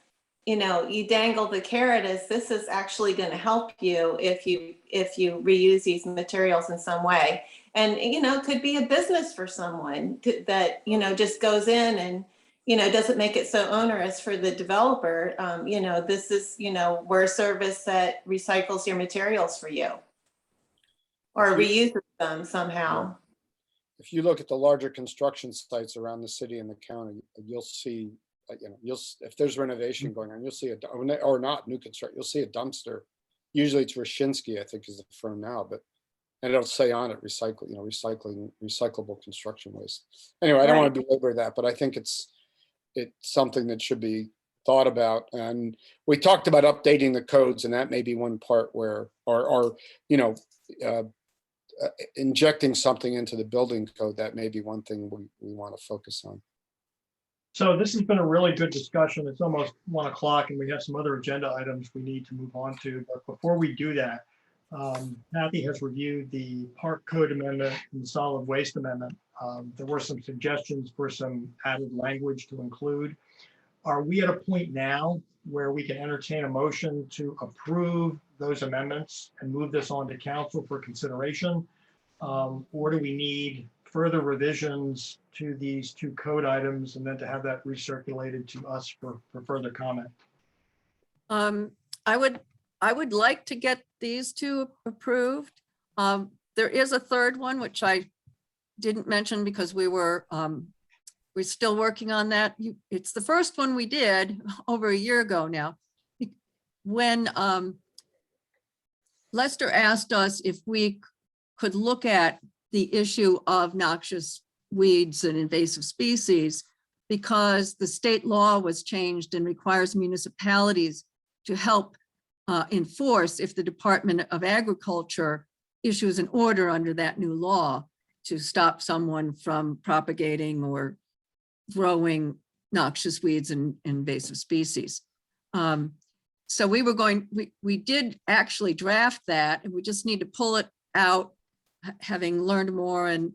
you know, you dangle the carrot as this is actually going to help you if you reuse these materials in some way. And, you know, it could be a business for someone that, you know, just goes in and, you know, doesn't make it so onerous for the developer. You know, this is, you know, we're a service that recycles your materials for you or reuses them somehow. If you look at the larger construction sites around the city and the county, you'll see, you know, if there's renovation going on, you'll see or not new construction, you'll see a dumpster. Usually it's Rashinsky, I think is the firm now, but, and it'll say on it, recyclable construction waste. Anyway, I don't want to belabor that, but I think it's something that should be thought about. And we talked about updating the codes, and that may be one part where, or you know, injecting something into the building code, that may be one thing we want to focus on. So this has been a really good discussion. It's almost 1 o'clock and we have some other agenda items we need to move on to. But before we do that, Kathy has reviewed the park code amendment and the solid waste amendment. There were some suggestions for some added language to include. Are we at a point now where we can entertain a motion to approve those amendments and move this on to council for consideration? Or do we need further revisions to these 2 code items and then to have that recirculated to us for further comment? I would like to get these 2 approved. There is a third one, which I didn't mention because we're still working on that. It's the first one we did over a year ago now. When Lester asked us if we could look at the issue of noxious weeds and invasive species, because the state law was changed and requires municipalities to help enforce if the Department of Agriculture issues an order under that new law to stop someone from propagating or growing noxious weeds and invasive species. So we did actually draft that, and we just need to pull it out, having learned more and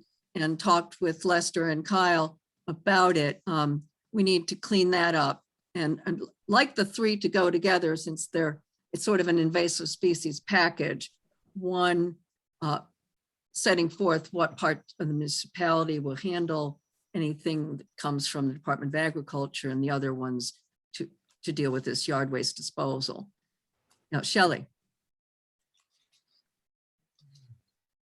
talked with Lester and Kyle about it. We need to clean that up and like the 3 to go together, since it's sort of an invasive species package. One setting forth what part of the municipality will handle anything that comes from the Department of Agriculture, and the other ones to deal with this yard waste disposal. Now, Shelley.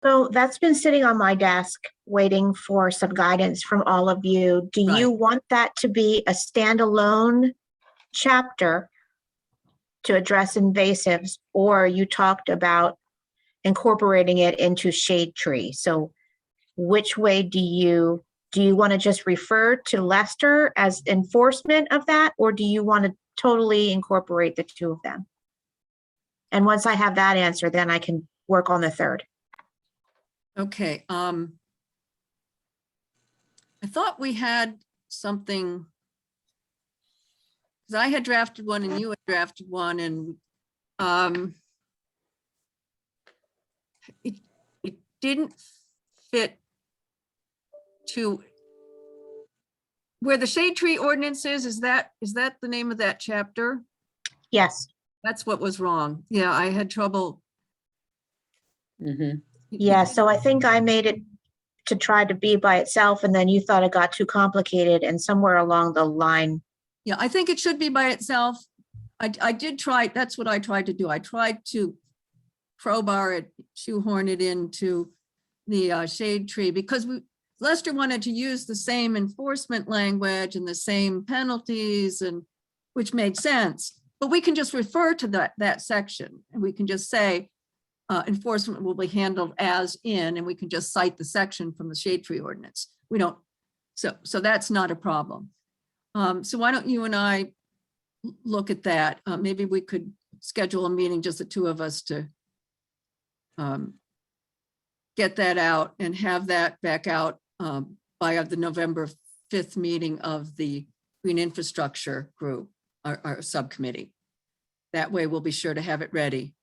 So that's been sitting on my desk waiting for some guidance from all of you. Do you want that to be a standalone chapter to address invasives, or you talked about incorporating it into shade tree? So which way do you want to just refer to Lester as enforcement of that, or do you want to totally incorporate the 2 of them? And once I have that answer, then I can work on the third. Okay. I thought we had something, because I had drafted one and you had drafted one, and it didn't fit to where the shade tree ordinance is that the name of that chapter? Yes. That's what was wrong. Yeah, I had trouble. Yeah, so I think I made it to try to be by itself, and then you thought it got too complicated, and somewhere along the line. Yeah, I think it should be by itself. I did try, that's what I tried to do. I tried to crowbar it, shoehorn it into the shade tree, because Lester wanted to use the same enforcement language and the same penalties, and which made sense. But we can just refer to that section, and we can just say enforcement will be handled as in, and we can just cite the section from the shade tree ordinance. We don't, so that's not a problem. So why don't you and I look at that? Maybe we could schedule a meeting, just the two of us, to get that out and have that back out by the November 5th meeting of the Green Infrastructure Group, our subcommittee. That way we'll be sure to have it ready.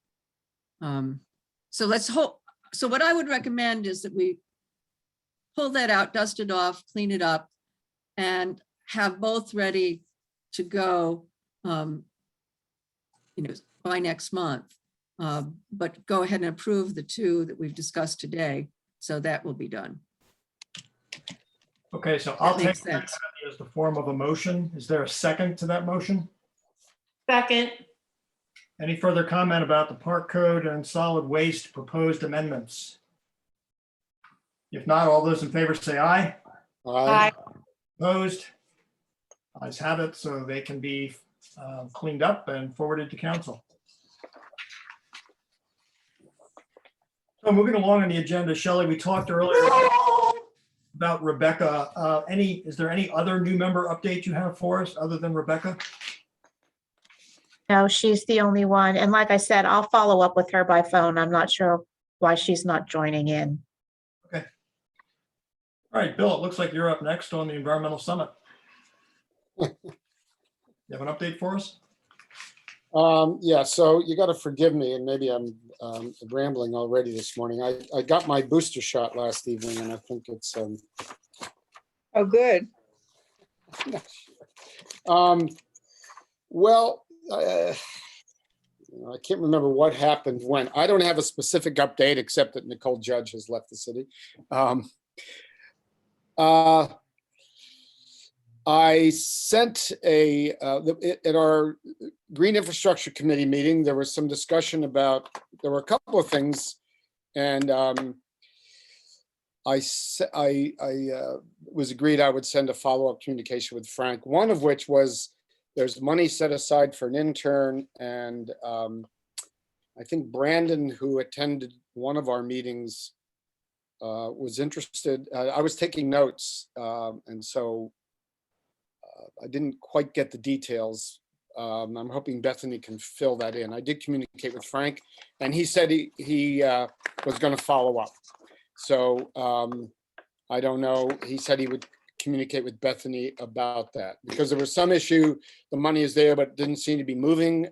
So let's hope. So what I would recommend is that we pull that out, dust it off, clean it up, and have both ready to go, by next month. But go ahead and approve the two that we've discussed today. So that will be done. Okay, so I'll That take makes that sense. as the form of a motion. Is there a second to that motion? Second, Any further comment about the park code and solid waste proposed amendments? If not, all those in favor say aye. aye. Opposed? Ayes have it, so they can be cleaned up and forwarded to council. So moving along on the agenda, Shelley, we talked earlier about Rebecca. Is there any other new member update you have for us other than Rebecca? No, she's the only one. And like I said, I'll follow up with her by phone. I'm not sure why she's not joining in. All right, Bill, it looks like you're up next on the Environmental Summit. You have an update for us? Yeah, so you got to forgive me, and maybe I'm rambling already this morning. I got my booster shot last evening, and I think it's Oh, good. I'm not sure. Well, I can't remember what happened when. I don't have a specific update except that Nicole Judge has left the city. I sent at our Green Infrastructure Committee meeting, there was some discussion about, there were a couple of things, and I was agreed I would send a follow-up communication with Frank, one of which was there's money set aside for an intern, and I think Brandon, who attended one of our meetings, was interested. I was taking notes, and so I didn't quite get the details. I'm hoping Bethany can fill that in. I did communicate with Frank, and he said he was going to follow up. So I don't know. He said he would communicate with Bethany about that, because there was some issue. The money is there, but it didn't seem to be moving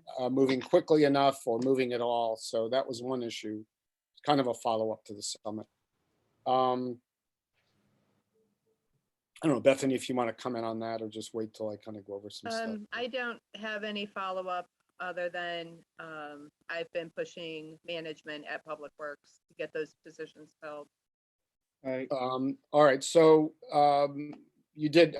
quickly enough or moving at all. So that was one issue. It's kind of a follow-up to the summit. I don't know, Bethany, if you want to comment on that, or just wait till I kind of go over some stuff. I don't have any follow-up other than I've been pushing management at Public Works to get those positions filled. Right. All right, so you did,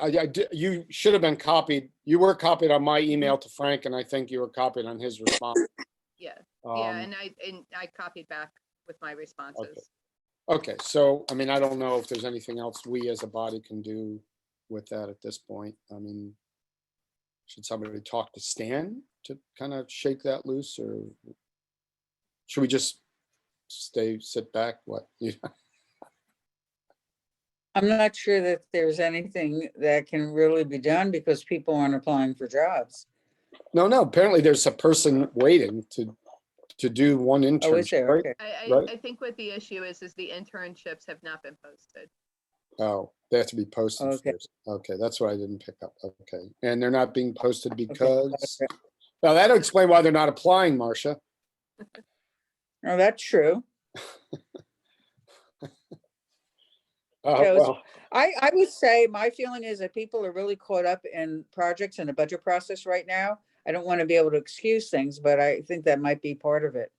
you should have been copied. You were copied on my email to Frank, and I think you were copied on his response. Yeah, yeah, and I copied back with my responses. Okay, so, I mean, I don't know if there's anything else we as a body can do with that at this point. I mean, should somebody talk to Stan to kind of shake that loose, or should we just sit back? What? I'm not sure that there's anything that can really be done because people aren't applying for jobs. No, apparently there's a person waiting to do one internship. Oh, is there? right? Okay. Right. I think what the issue is the internships have not been posted. Oh, they have to be posted Okay. first. Okay, that's what I didn't pick up. Okay, and they're not being posted Okay. because, well, that'll explain why they're not applying, Marcia. Oh, that's true. Oh, well, I would say my feeling is that people are really caught up in projects and the budget process right now. I don't want to be able to excuse things, but I think that might be part of it.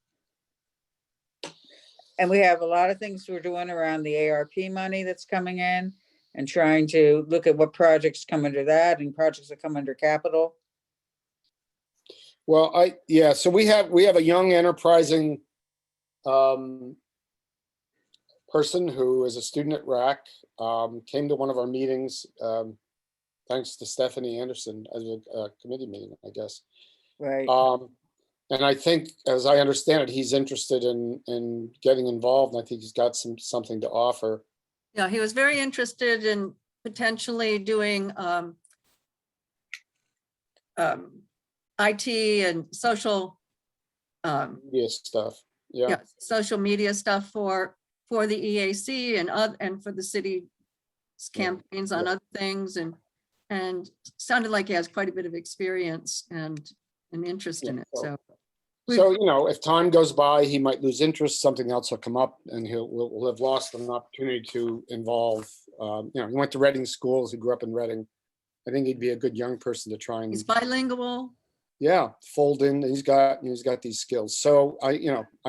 And we have a lot of things we're doing around the ARP money that's coming in, and trying to look at what projects come under that and projects that come under capital. well, so we have a young enterprising person who is a student at RAC, came to one of our meetings, thanks to Stephanie Anderson as a committee meeting, I guess. Right. And I think, as I understand it, he's interested in getting involved. And I think he's got something to offer. Yeah, he was very interested in potentially doing IT and social Media stuff. Yeah. social media stuff for the EAC and for the city's campaigns on Yeah. other things, and sounded like he has quite a bit of experience and an interest in it. Yeah. So So, you know, if time goes by, he might lose interest, something else will come up, and we'll have lost an opportunity to involve, you know, he went to Reading schools, he grew up in Reading. I think he'd be a good young person to try and, he's bilingual. yeah, fold in. He's got these skills. So I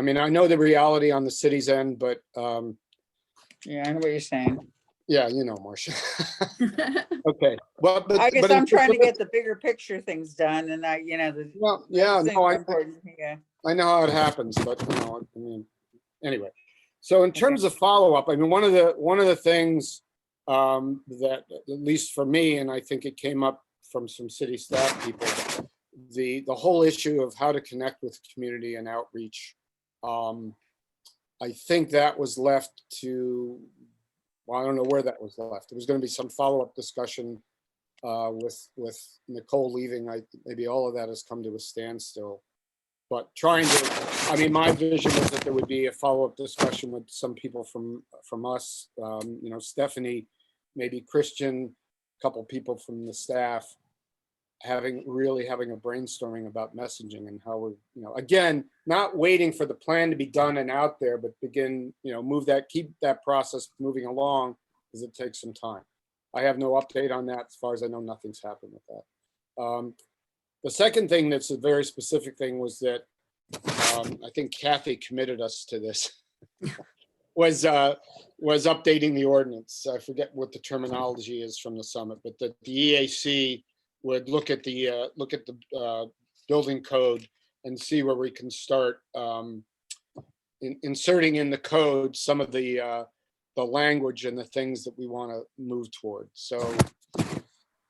mean, I know the reality on the city's end, but Yeah, I know what you're saying. yeah, you know, Marcia. Okay. Well, I guess in I'm trying to specific- get the bigger picture things done, and Well, yeah, things no, are important. Yeah. I know how it happens, but I mean, anyway. So in terms of follow-up, I mean, one of the things that, at least for me, and I think it came up from some city staff people, the whole issue of how to connect with community and outreach. I think that was left to, well, I don't know where that was left. There was going to be some follow-up discussion with Nicole leaving. Maybe all of that has come to a standstill. But trying to, I mean, my vision was that there would be a follow-up discussion with some people from us, you know, Stephanie, maybe Christian, a couple people from the staff, having a brainstorming about messaging and how we're, you know, again, not waiting for the plan to be done and out there, but begin, you know, keep that process moving along, because it takes some time. I have no update on that. As far as I know, nothing's happened with that. The second thing that's a very specific thing was that I think Kathy committed us to this, was updating the ordinance. I forget what the terminology is from the summit, but the EAC would look at the building code and see where we can start inserting in the code some of the language and the things that we want to move towards. So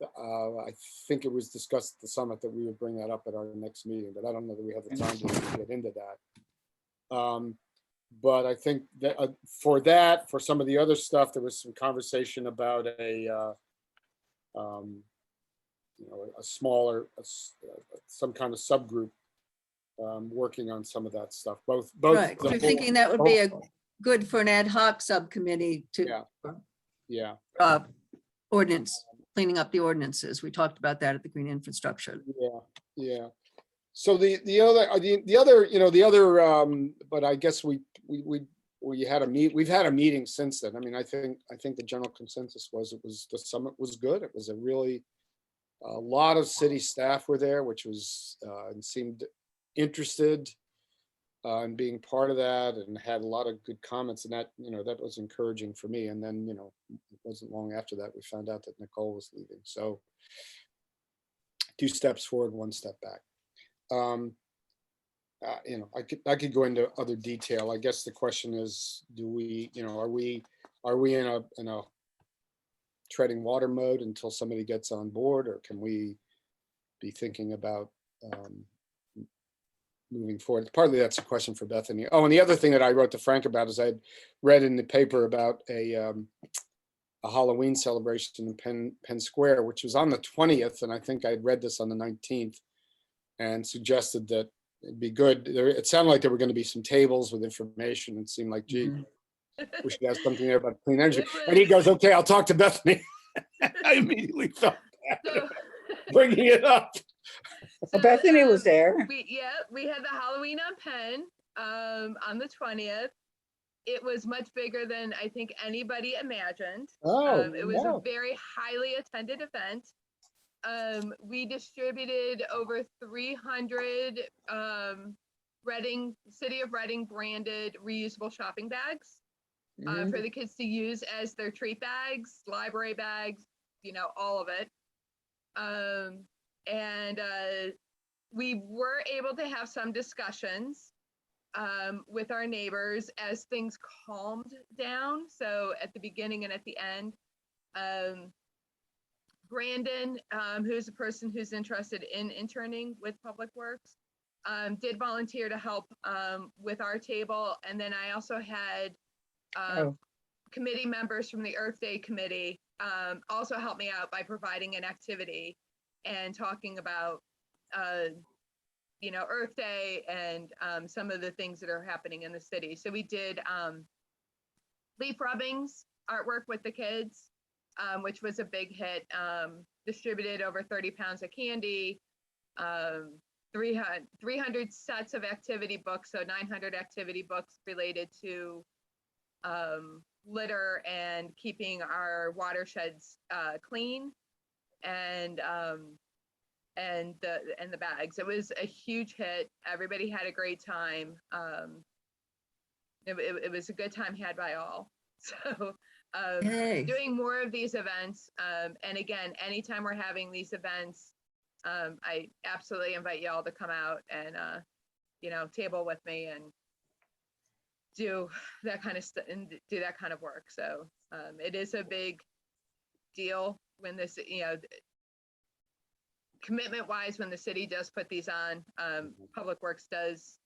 I think it was discussed at the summit that we would bring that up at our next meeting, but I don't know that we have the time to get into that. But I think that for some of the other stuff, there was some conversation about you know, a smaller, some kind of subgroup working on some of that stuff. Both. Right. the You're whole- thinking that would be good for an ad hoc subcommittee to Yeah. ordinance, cleaning up the ordinances. We talked about that at the Green Infrastructure. Yeah. So the other, you know, but I guess we've had a meeting since then. I mean, I think the general consensus was the summit was good. It was a lot of city staff were there, which was and seemed interested in being part of that, and had a lot of good comments, and that, you know, that was encouraging for me. And then, you know, it wasn't long after that we found out that Nicole was leaving. So 2 steps forward, 1 step back. You know, I could go into other detail. I guess the question is, do we, you know, are we in a treading water mode until somebody gets on board, or can we be thinking about moving forward? Partly that's a question for Bethany. Oh, and the other thing that I wrote to Frank about is I'd read in the paper about a Halloween celebration in Penn Square, which was on the 20th, and I think I'd read this on the 19th, and suggested that it'd be good. It sounded like there were going to be some tables with information, and it seemed like, gee, we should have something there about clean energy. And he goes, okay, I'll talk to Bethany. I immediately thought that, bringing it up. Well, Bethany was there. We had the Halloween on Penn on the 20th. It was much bigger than I think anybody imagined. It was a very highly attended event. We distributed over 300 City of Reading branded reusable shopping bags for the kids to use as their treat bags, library bags, you know, all of it. And we were able to have some discussions with our neighbors as things calmed down. So at the beginning and at the end, Brandon, who's a person who's interested in interning with Public Works, did volunteer to help with our table. And then I also had committee members from the Earth Day committee also help me out by providing an activity and talking about Earth Day and some of the things that are happening in the city. So we did leaf rubbings, artwork with the kids, which was a big hit. Distributed over 30 pounds of candy, 300 sets of activity books, so 900 activity books related to litter and keeping our watersheds clean, and the bags. It was a huge hit. Everybody had a great time. It was a good time had by all. So Yay. doing more of these events, and again, anytime we're having these events, I absolutely invite you all to come out and table with me and do that kind of and do that kind of work. So it is a big deal when this, commitment wise, when the city does put these on. Public Works does.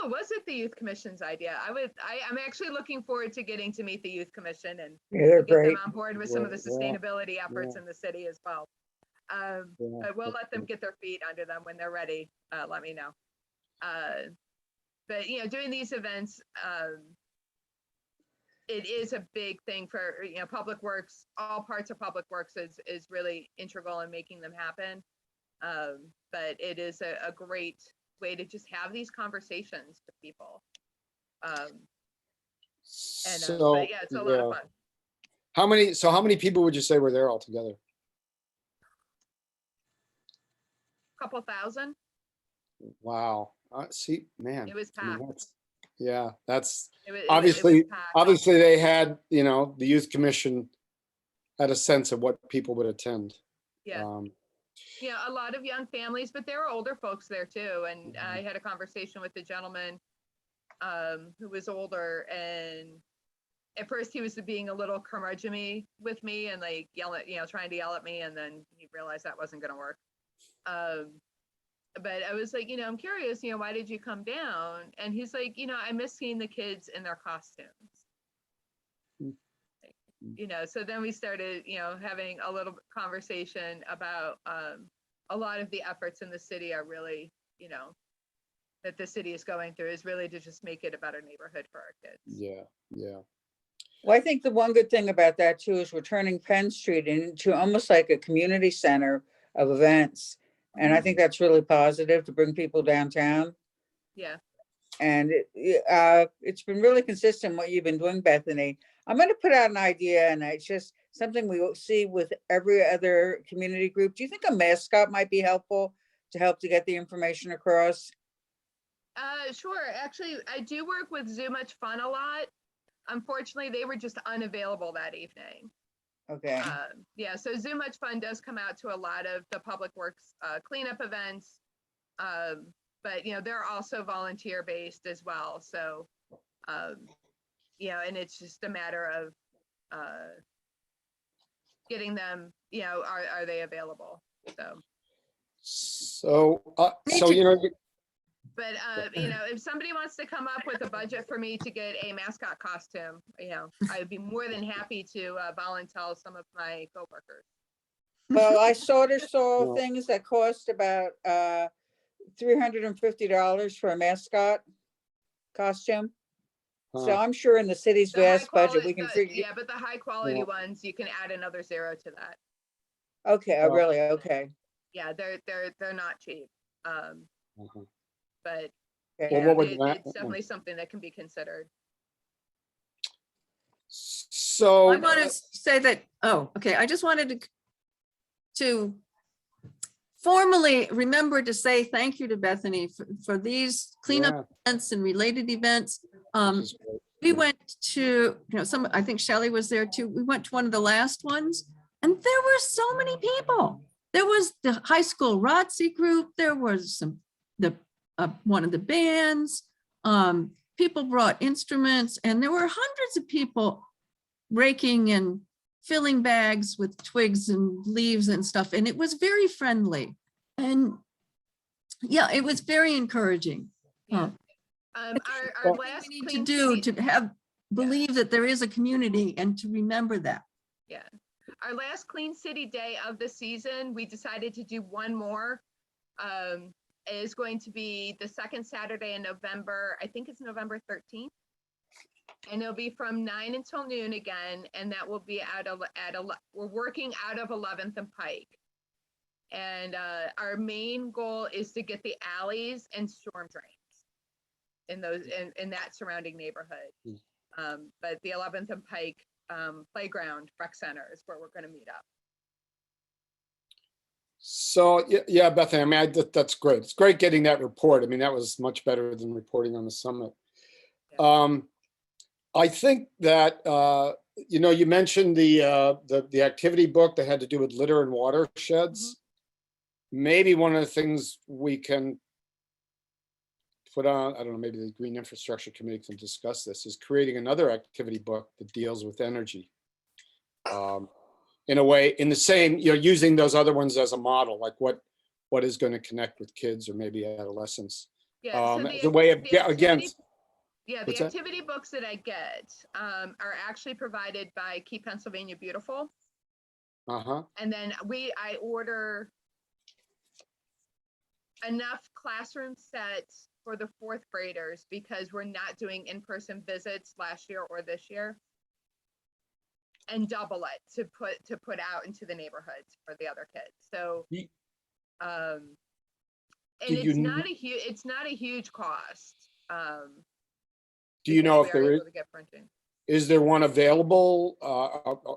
Was it the Youth Commission's idea? I'm actually looking forward to getting to meet the Youth Commission and they're get them great. on board with some of the sustainability efforts in the city as well. But we'll let them get their feet under them when they're ready. Let me know. But doing these events, it is a big thing for Public Works. All parts of Public Works is really integral in making them happen. But it is a great way to just have these conversations with people. But yeah, it's a lot of fun. How many people would you say were there altogether? Couple thousand. Wow. See, man. It was I mean, packed. that's It was obviously packed. obviously they had, the Youth Commission had a sense of what people would attend. Yeah. A lot of young families, but there were older folks there too. And I had a conversation with the gentleman who was older, and at first he was being a little curmudgeon with me and like trying to yell at me, and then he realized that wasn't going to work. But I was like, I'm curious, why did you come down? And he's like, I miss seeing the kids in their costumes. So then we started, having a little conversation about a lot of the efforts in the city are really, that the city is going through is really to just make it a better neighborhood for our kids. Yeah. Well, I think the one good thing about that too is we're turning Penn Street into almost like a community center of events. And I think that's really positive to bring people downtown. Yeah. And it's been really consistent what you've been doing, Bethany. I'm going to put out an idea, and it's just something we will see with every other community group. Do you think a mascot might be helpful to help to get the information across? Sure. Actually, I do work with Zoo Much Fun a lot. Unfortunately, they were just unavailable that evening. Okay. So Zoo Much Fun does come out to a lot of the Public Works cleanup events, but they're also volunteer based as well. So, and it's just a matter of getting them. Are they available? So But if somebody wants to come up with a budget for me to get a mascot costume, I would be more than happy to volunteer some of my coworkers. Well, I saw things that cost about $350 for a mascot costume. So I'm sure in the city's vast budget, we can figure. Yeah, but the high quality ones, you can add another zero to that. Okay, really? Okay. Yeah, they're not cheap. But Okay. Well, it's definitely something that can be considered. So I want to say that, I just wanted to formally remember to say thank you to Bethany for these cleanup events and related events. We went to, I think Shelley was there too. We went to one of the last ones, and there were so many people. There was the high school ROTC group. There was some one of the bands. People brought instruments, and there were hundreds of people raking and filling bags with twigs and leaves and stuff. And it was very friendly. And yeah, it was very encouraging. Yeah. Our What last we need to Clean do City- to have, believe that there is a community and to remember that. Yeah. Our last Clean City Day of the season, we decided to do one more. It is going to be the second Saturday in November. I think it's November 13th. And it'll be from 9 until noon again. And that will be we're working out of 11th and Pike. And our main goal is to get the alleys and storm drains in that surrounding neighborhood. But the 11th and Pike playground rec center is where we're going to meet up. So, yeah, Bethany, I mean, that's great. It's great getting that report. I mean, that was much better than reporting on the summit. I think that, you mentioned the activity book that had to do with litter and watersheds. Maybe one of the things we can put on, I don't know, maybe the Green Infrastructure Committee can discuss this, is creating another activity book that deals with energy. In a way, in the same, using those other ones as a model, like what is going to connect with kids or maybe adolescents. Yeah, so As a way of, again. Yeah, the activity books that I get are actually provided by Keep Pennsylvania Beautiful. And then I order enough classroom sets for the 4th graders because we're not doing in-person visits last year or this year. And double it to put out into the neighborhoods for the other kids. So, and it's not a huge cost. Do you know if there is there one available?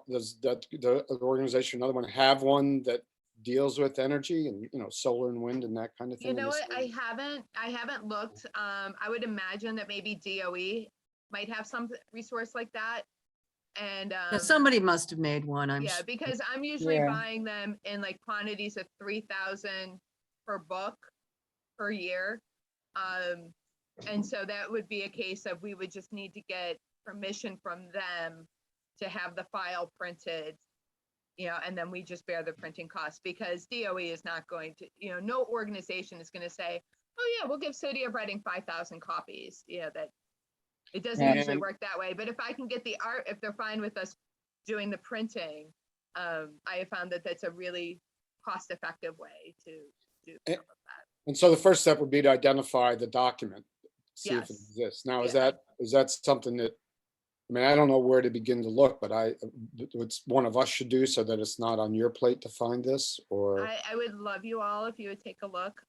Does the organization, another one, have one that deals with energy and solar and wind and that kind of thing? You know what? I haven't looked. I would imagine that maybe DOE might have some resource like that. And somebody must have made one. because I'm usually buying them in like quantities of 3,000 per book per year. And so that would be a case of we would just need to get permission from them to have the file printed, and then we just bear the printing costs, because DOE is not going to, no organization is going to say, oh yeah, we'll give City of Reading 5,000 copies. That it doesn't usually work that way. But if I can get the art, if they're fine with us doing the printing, I have found that that's a really cost-effective way to do some of that. And so the first step would be to identify the document, see if it exists. Now, is that something that, I mean, I don't know where to begin to look, but it's one of us should do so that it's not on your plate to find this, or? I would love you all if you would take a look.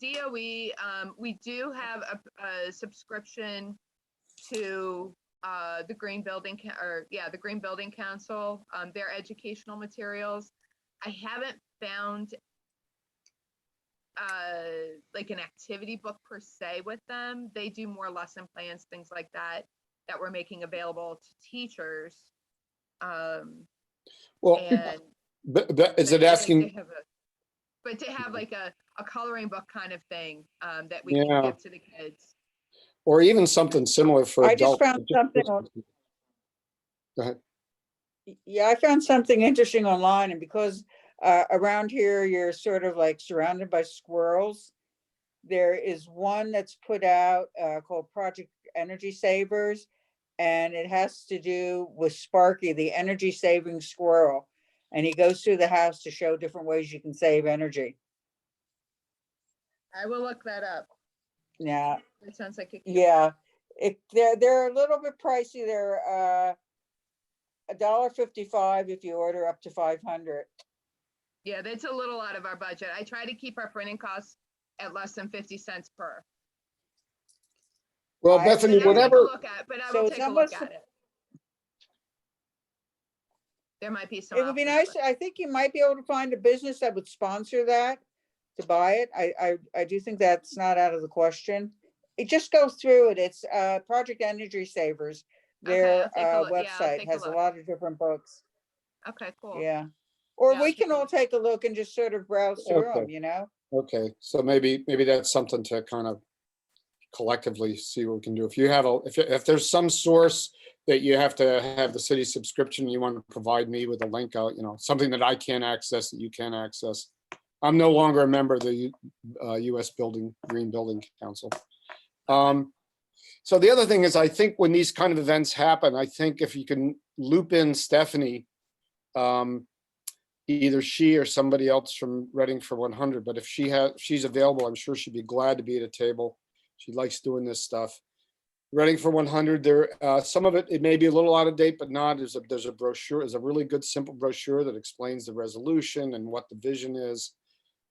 DOE, we do have a subscription to the Green Building Council, their educational materials. I haven't found like an activity book per se with them. They do more lesson plans, things like that we're making available to teachers. Well, but is it asking? But to have like a coloring book kind of thing that we can give to the kids. Or even something similar for adults. I just found something. Go ahead. Yeah, I found something interesting online, and because around here you're sort of like surrounded by squirrels, there is one that's put out called Project Energy Savers, and it has to do with Sparky, the energy saving squirrel, and he goes through the house to show different ways you can save energy. I will look that up. Yeah. It sounds like they're a little bit pricey. They're $1.55 if you order up to 500. Yeah, that's a little out of our budget. I try to keep our printing costs at less than 50 cents per. Well, Bethany, whatever. But I will take a look at it. There might be some. It would be nice. I think you might be able to find a business that would sponsor that to buy it. I do think that's not out of the question. It just goes through it. It's Project Energy Savers. Their website has a lot of different books. Okay, cool. Yeah. Or we can all take a look and just sort of browse through them, Okay, so maybe that's something to kind of collectively see what we can do. If you have if there's some source that you have to have the city subscription, you want to provide me with a link out, something that I can access that you can access. I'm no longer a member of the US Green Building Council. So the other thing is, I think when these kind of events happen, I think if you can loop in Stephanie, either she or somebody else from Reading for 100, but if she's available, I'm sure she'd be glad to be at a table. She likes doing this stuff. Reading for 100, some of it may be a little out of date, but not. There's a brochure, there's a really good simple brochure that explains the resolution and what the vision is,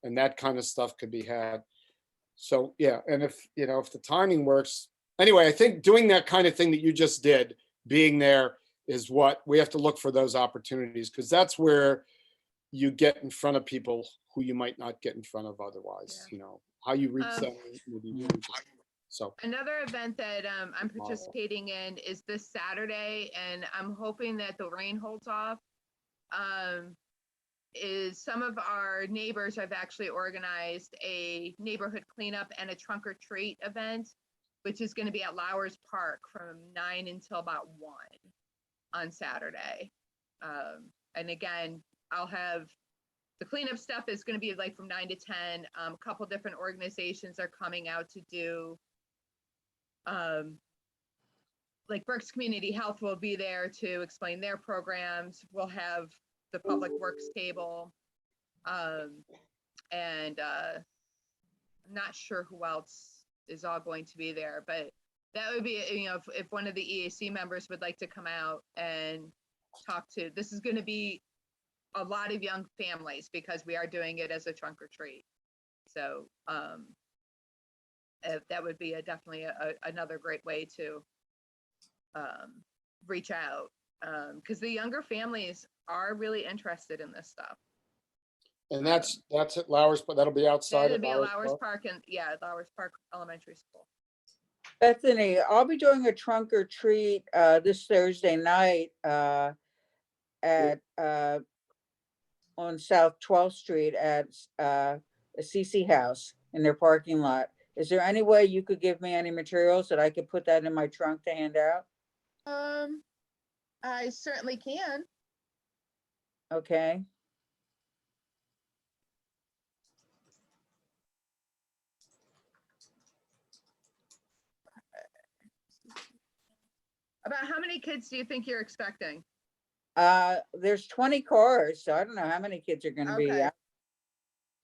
and that kind of stuff could be had. So yeah, and if the timing works, anyway, I think doing that kind of thing that you just did, being there, is what we have to look for, those opportunities, because that's where you get in front of people who you might not get in front of otherwise. Yeah. How you reach them will be really good. So Another event that I'm participating in is this Saturday, and I'm hoping that the rain holds off. Is some of our neighbors have actually organized a neighborhood cleanup and a trunk or treat event, which is going to be at Lowers Park from 9 until about 1 on Saturday. And again, I'll have the cleanup stuff is going to be like from 9 to 10. A couple different organizations are coming out to do, like Berks Community Health will be there to explain their programs. We'll have the Public Works table. And I'm not sure who else is all going to be there, but that would be, if one of the EAC members would like to come out and talk to, this is going to be a lot of young families because we are doing it as a trunk or treat. So that would be definitely another great way to reach out, because the younger families are really interested in this stuff. and that's at Lowers, but that'll be outside It'll at be at Lowers Lowers Park. Park and Lowers Park Elementary School. Bethany, I'll be doing a trunk or treat this Thursday night at on South 12th Street at a CC House in their parking lot. Is there any way you could give me any materials that I could put that in my trunk to hand out? I certainly can. Okay. About how many kids do you think you're expecting? There's 20 cars, so I don't know how many kids are gonna be Okay. out.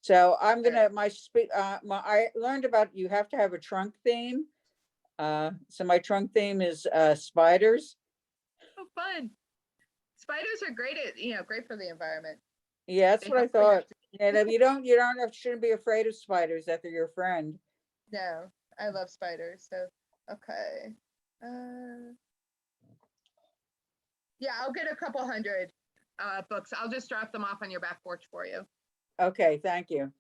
So I'm gonna, I learned about, you have to have a trunk theme. So my trunk theme is spiders. Oh, fun. Spiders are great at, great for the environment. Yeah, that's They what I help clean up thought. And if shouldn't be afraid of spiders, that they're your friend. No, I love spiders. So, okay. Yeah, I'll get a couple hundred books. I'll just drop them off on your back porch for you. Okay, thank you.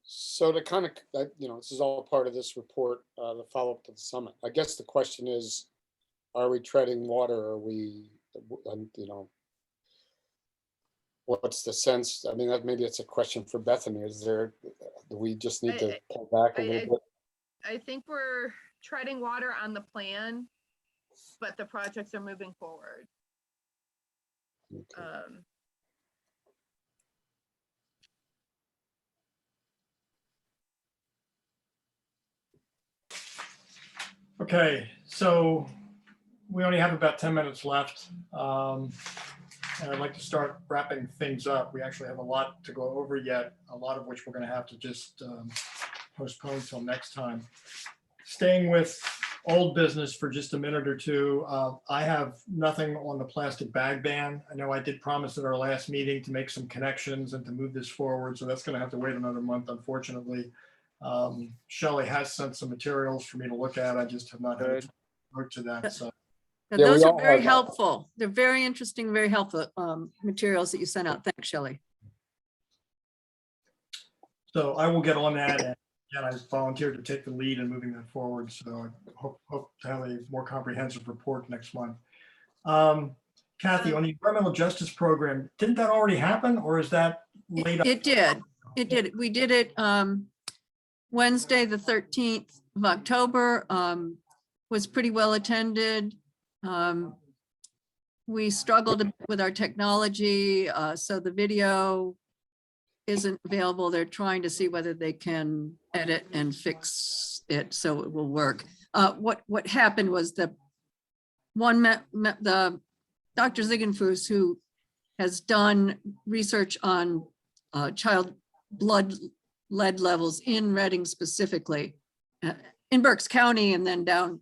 So to kind of, this is all part of this report, the follow-up to the summit. I guess the question is, are we treading water? Are we, what's the sense? I mean, maybe it's a question for Bethany. Do we just need to pull back a little bit? I think we're treading water on the plan, but the projects are moving forward. Okay. Okay, so we only have about 10 minutes left. And I'd like to start wrapping things up. We actually have a lot to go over yet, a lot of which we're going to have to just postpone till next time. Staying with old business for just a minute or two, I have nothing on the plastic bag ban. I know I did promise at our last meeting to make some connections and to move this forward, so that's going to have to wait another month, unfortunately. Shelley has sent some materials for me to look at. I just have not had to work to that. So Now, Yeah, we those are all very have that. helpful. They're very interesting, very helpful materials that you sent out. Thanks, Shelley. So I will get on that, and I volunteered to take the lead in moving that forward. So I hope to have a more comprehensive report next month. Kathy, on the environmental justice program, didn't that already happen or is that later? It did. It did. We did it Wednesday, the 13th of October. Was pretty well attended. We struggled a bit with our technology, so the video isn't available. They're trying to see whether they can edit and fix it so it will work. What happened was the Dr. Ziegenfuss, who has done research on child blood lead levels in Reading specifically, in Berks County and then down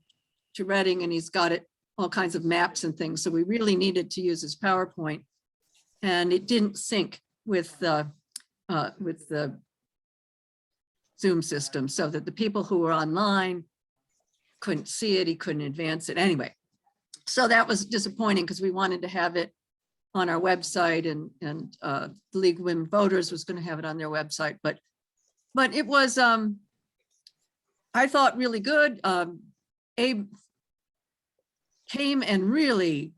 to Reading, and he's got it all kinds of maps and things. So we really needed to use his PowerPoint, and it didn't sync with the Zoom system, so that the people who were online couldn't see it. He couldn't advance it anyway. So that was disappointing because we wanted to have it on our website, and the League of Women Voters was going to have it on their website, but it was, I thought, really good. Abe came and really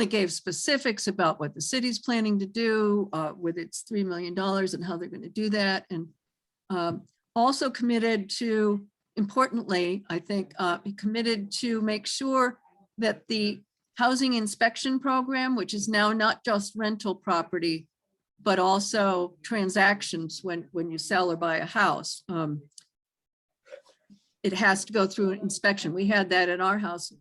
gave specifics about what the city's planning to do with its $3 million and how they're going to do that. And also committed to, importantly, I think, he committed to make sure that the housing inspection program, which is now not just rental property, but also transactions when you sell or buy a house, it has to go through an inspection. We had that at our house.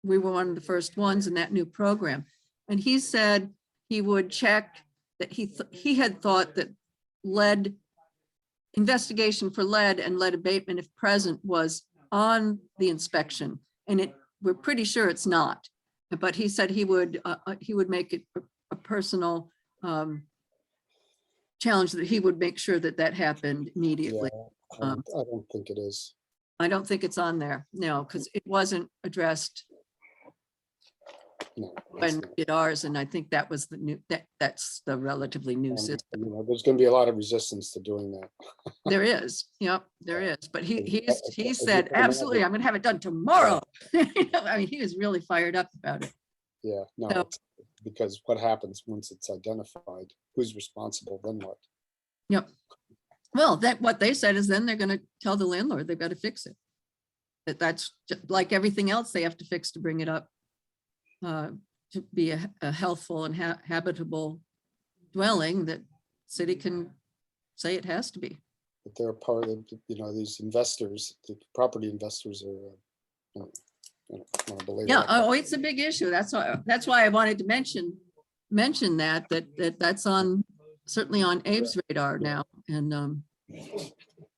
We were one of the first ones in that new program. And he said he would check that he had thought that lead investigation for lead and lead abatement, if present, was on the inspection. And we're pretty sure it's not. But he said he would make it a personal challenge, that he would make sure that that happened immediately. Yeah, I don't think it is. I don't think it's on there, no, because it wasn't addressed No, it's when not. we did ours, and I think that was the new, that's the relatively new You system. know, there's going to be a lot of resistance to doing that. There is, yep, there is, but he As you said, can imagine. absolutely, I'm gonna have it done tomorrow. You know, I mean, he was really fired up about it. Yeah, no, So- it's- because what happens once it's identified, who's responsible, then what? Yep. Well, what they said is then they're gonna tell the landlord they've got to fix it. That's like everything else they have to fix to bring it up to be a healthful and habitable dwelling that city can say it has to be. But they're part of, you know, these investors, the property investors are, I don't believe Yeah, that. oh, it's a big issue. That's why I wanted to mention that's on, certainly on Abe's radar now. And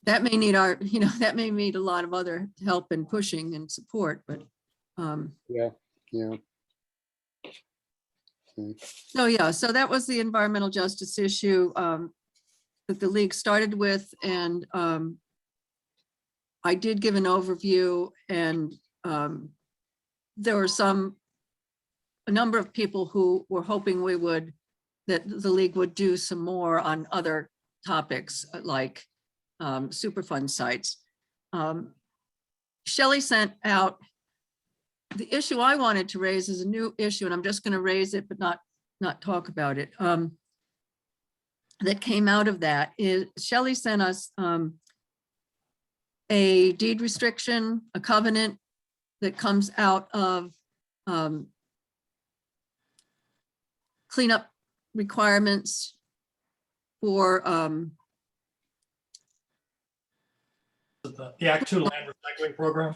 that may need that may need a lot of other help and pushing and support, but Yeah. Okay. so yeah, so that was the environmental justice issue that the league started with, and I did give an overview, and there were a number of people who were hoping that the league would do some more on other topics like Superfund sites. Shelley sent out, the issue I wanted to raise is a new issue, and I'm just going to raise it, but not talk about it. That came out of that is Shelley sent us a deed restriction, a covenant that comes out of cleanup requirements for The Act 2 Land Recycling Program?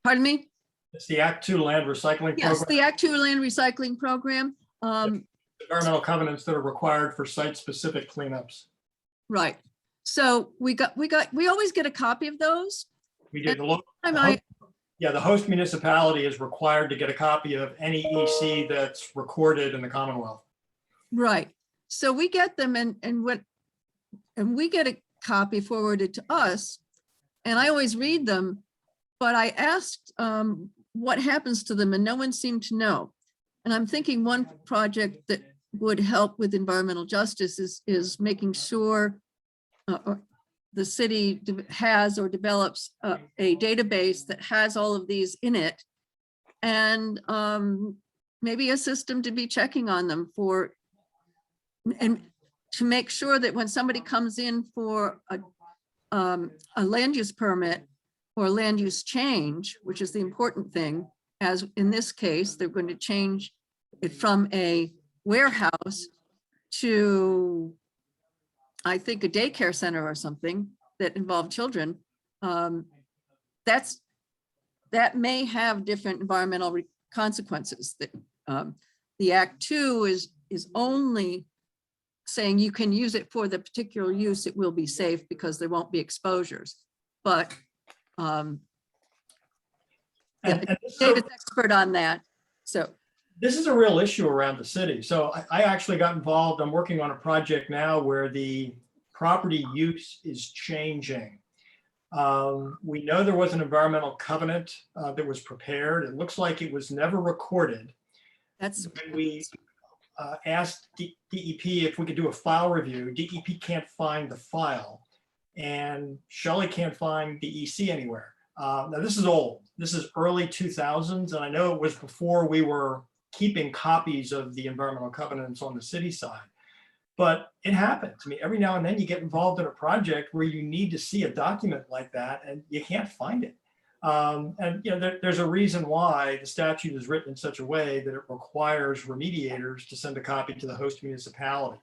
pardon me? It's the Act 2 Land Recycling Yes, Program. the Act 2 Land Recycling Program. Environmental covenants that are required for site-specific cleanups. Right. So we always get a copy of those. We did. The host municipality is required to get a copy of any EC that's recorded in the Commonwealth. Right. So we get them and we get a copy forwarded to us, and I always read them, but I asked what happens to them, and no one seemed to know. And I'm thinking one project that would help with environmental justice is making sure the city has or develops a database that has all of these in it, and maybe a system to be checking on them for, and to make sure that when somebody comes in for a land use permit or land use change, which is the important thing, as in this case, they're going to change it from a warehouse to, I think, a daycare center or something that involved children. That may have different environmental consequences. That the Act 2 is only saying you can use it for the particular use, it will be safe because there won't be exposures. But And David's expert on that. So this is a real issue around the city. So I actually got involved. I'm working on a project now where the property use is changing. We know there was an environmental covenant that was prepared. It looks like it was never recorded. that's, When we asked DEP if we could do a file review, DEP can't find the file, and Shelley can't find the EC anywhere. Now this is old. This is early 2000s, and I know it was before we were keeping copies of the environmental covenants on the city side. But it happens. I mean, every now and then you get involved in a project where you need to see a document like that and you can't find it. And you know, there's a reason why the statute is written in such a way that it requires remediators to send a copy to the host municipality.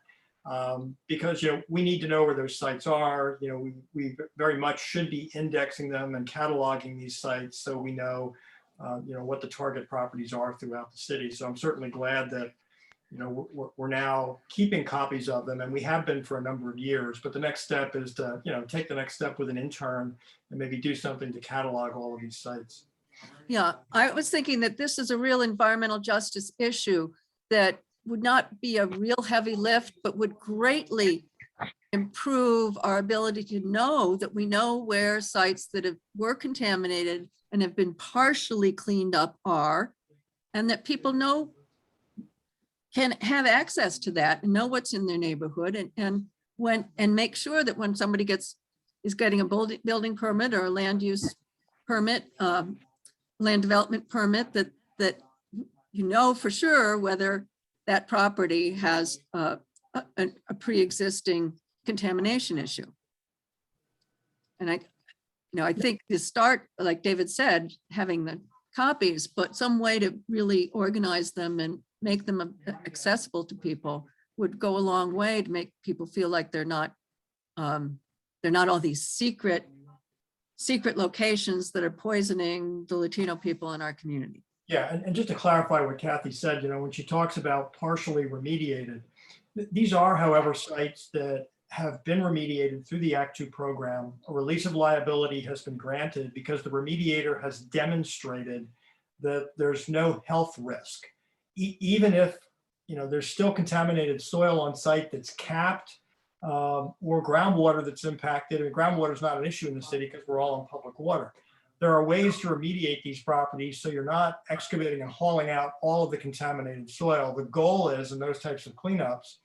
Because you know, we need to know where those sites are. You know, we very much should be indexing them and cataloging these sites so we know, you know, what the target properties are throughout the city. So I'm certainly glad that, you know, we're now keeping copies of them, and we have been for a number of years. But the next step is to, you know, take the next step with an intern and maybe do something to catalog all of these sites. yeah, I was thinking that this is a real environmental justice issue that would not be a real heavy lift, but would greatly improve our ability to know that we know where sites that were contaminated and have been partially cleaned up are, and that people know, can have access to that and know what's in their neighborhood, and make sure that when somebody is getting a building permit or a land use permit, land development permit, that you know for sure whether that property has a pre-existing contamination issue. And I think to start, like David said, having the copies, but some way to really organize them and make them accessible to people would go a long way to make people feel like they're not all these secret locations that are poisoning the Latino people in our community. Yeah, and just to clarify what Kathy said, you know, when she talks about partially remediated, these are, however, sites that have been remediated through the Act 2 program. A release of liability has been granted because the remediator has demonstrated that there's no health risk. Even if, you know, there's still contaminated soil on site that's capped, or groundwater that's impacted. And groundwater is not an issue in the city because we're all on public water. There are ways to remediate these properties so you're not excavating and hauling out all of the contaminated soil. The goal is, in those types of cleanups,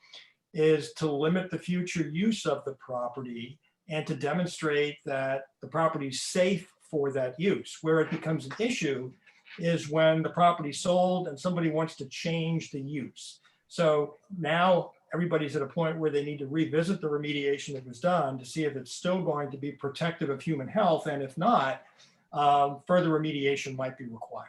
is to limit the future use of the property and to demonstrate that the property is safe for that use. Where it becomes an issue is when the property is sold and somebody wants to change the use. So now everybody's at a point where they need to revisit the remediation that was done to see if it's still going to be protective of human health, and if not, further remediation might be required.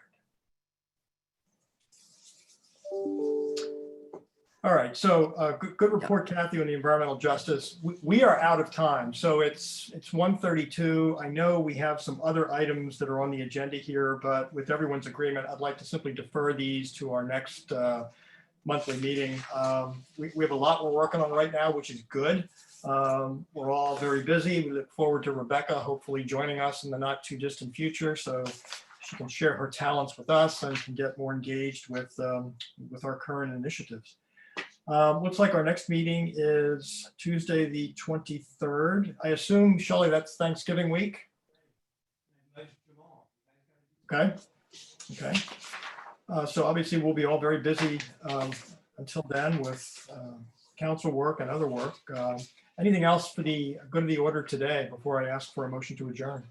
All right, so good report, Kathy, on the environmental justice. We are out of time, so it's 1:32. I know we have some other items that are on the agenda here, but with everyone's agreement, I'd like to simply defer these to our next monthly meeting. We have a lot we're working on right now, which is good. We're all very busy. We look forward to Rebecca hopefully joining us in the not too distant future, so she can share her talents with us and can get more engaged with our current initiatives. Looks like our next meeting is Tuesday, the 23rd. I assume, Shelley, that's Thanksgiving week? Okay. Okay. So obviously we'll be all very busy until then with council work and other work. Anything else for the good of the order today before I ask for a motion to adjourn?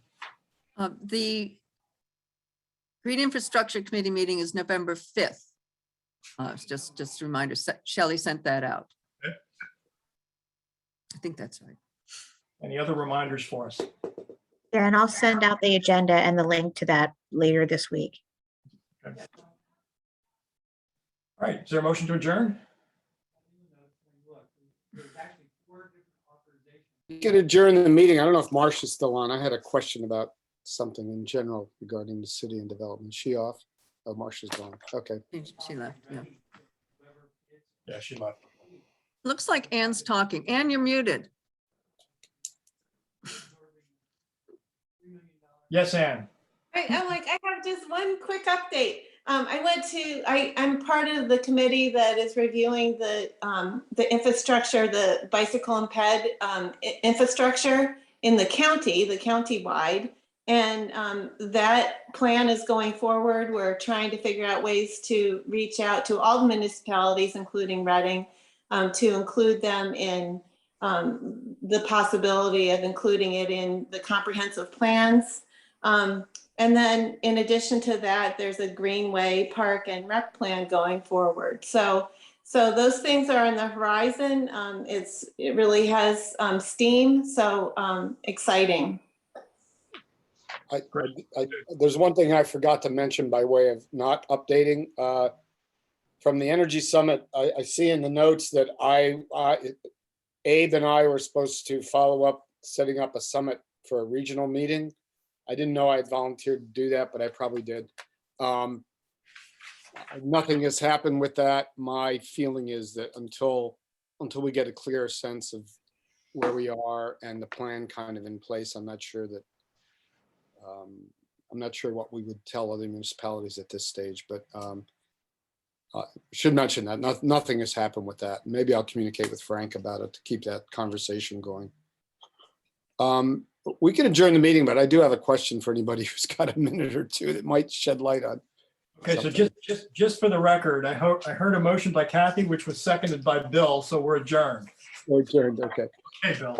Green Infrastructure Committee meeting is November 5th. It's just a reminder, Shelley sent that out. Okay. I think that's right. Any other reminders for us? Yeah, and I'll send out the agenda and the link to that later this week. Okay. All right, is there a motion to adjourn? We can adjourn the meeting. I don't know if Marcia's still on. I had a question about something in general regarding the city and development. Is she off? Oh, Marcia's gone. Okay. She left, yeah. Yeah, she left. Looks like Ann's talking. Ann, you're muted. Yes, Ann. I have just one quick update. I'm part of the committee that is reviewing the infrastructure, the bicycle and ped infrastructure in the county-wide. And that plan is going forward. We're trying to figure out ways to reach out to all the municipalities, including Reading, to include them in the possibility of including it in the comprehensive plans. And then in addition to that, there's a Greenway Park and Rec plan going forward. So those things are on the horizon. It really has steam, so exciting. There's one thing I forgot to mention by way of not updating. From the Energy Summit, I see in the notes that Abe and I were supposed to follow up, setting up a summit for a regional meeting. I didn't know I had volunteered to do that, but I probably did. Nothing has happened with that. My feeling is that until we get a clear sense of where we are and the plan kind of in place, I'm not sure what we would tell other municipalities at this stage, but should mention that nothing has happened with that. Maybe I'll communicate with Frank about it to keep that conversation going. We can adjourn the meeting, but I do have a question for anybody who's got a minute or two that might shed light on. Okay, so something. just for the record, I heard a motion by Kathy, which was seconded by Bill, so we're adjourned. We're adjourned, okay. Okay, Bill.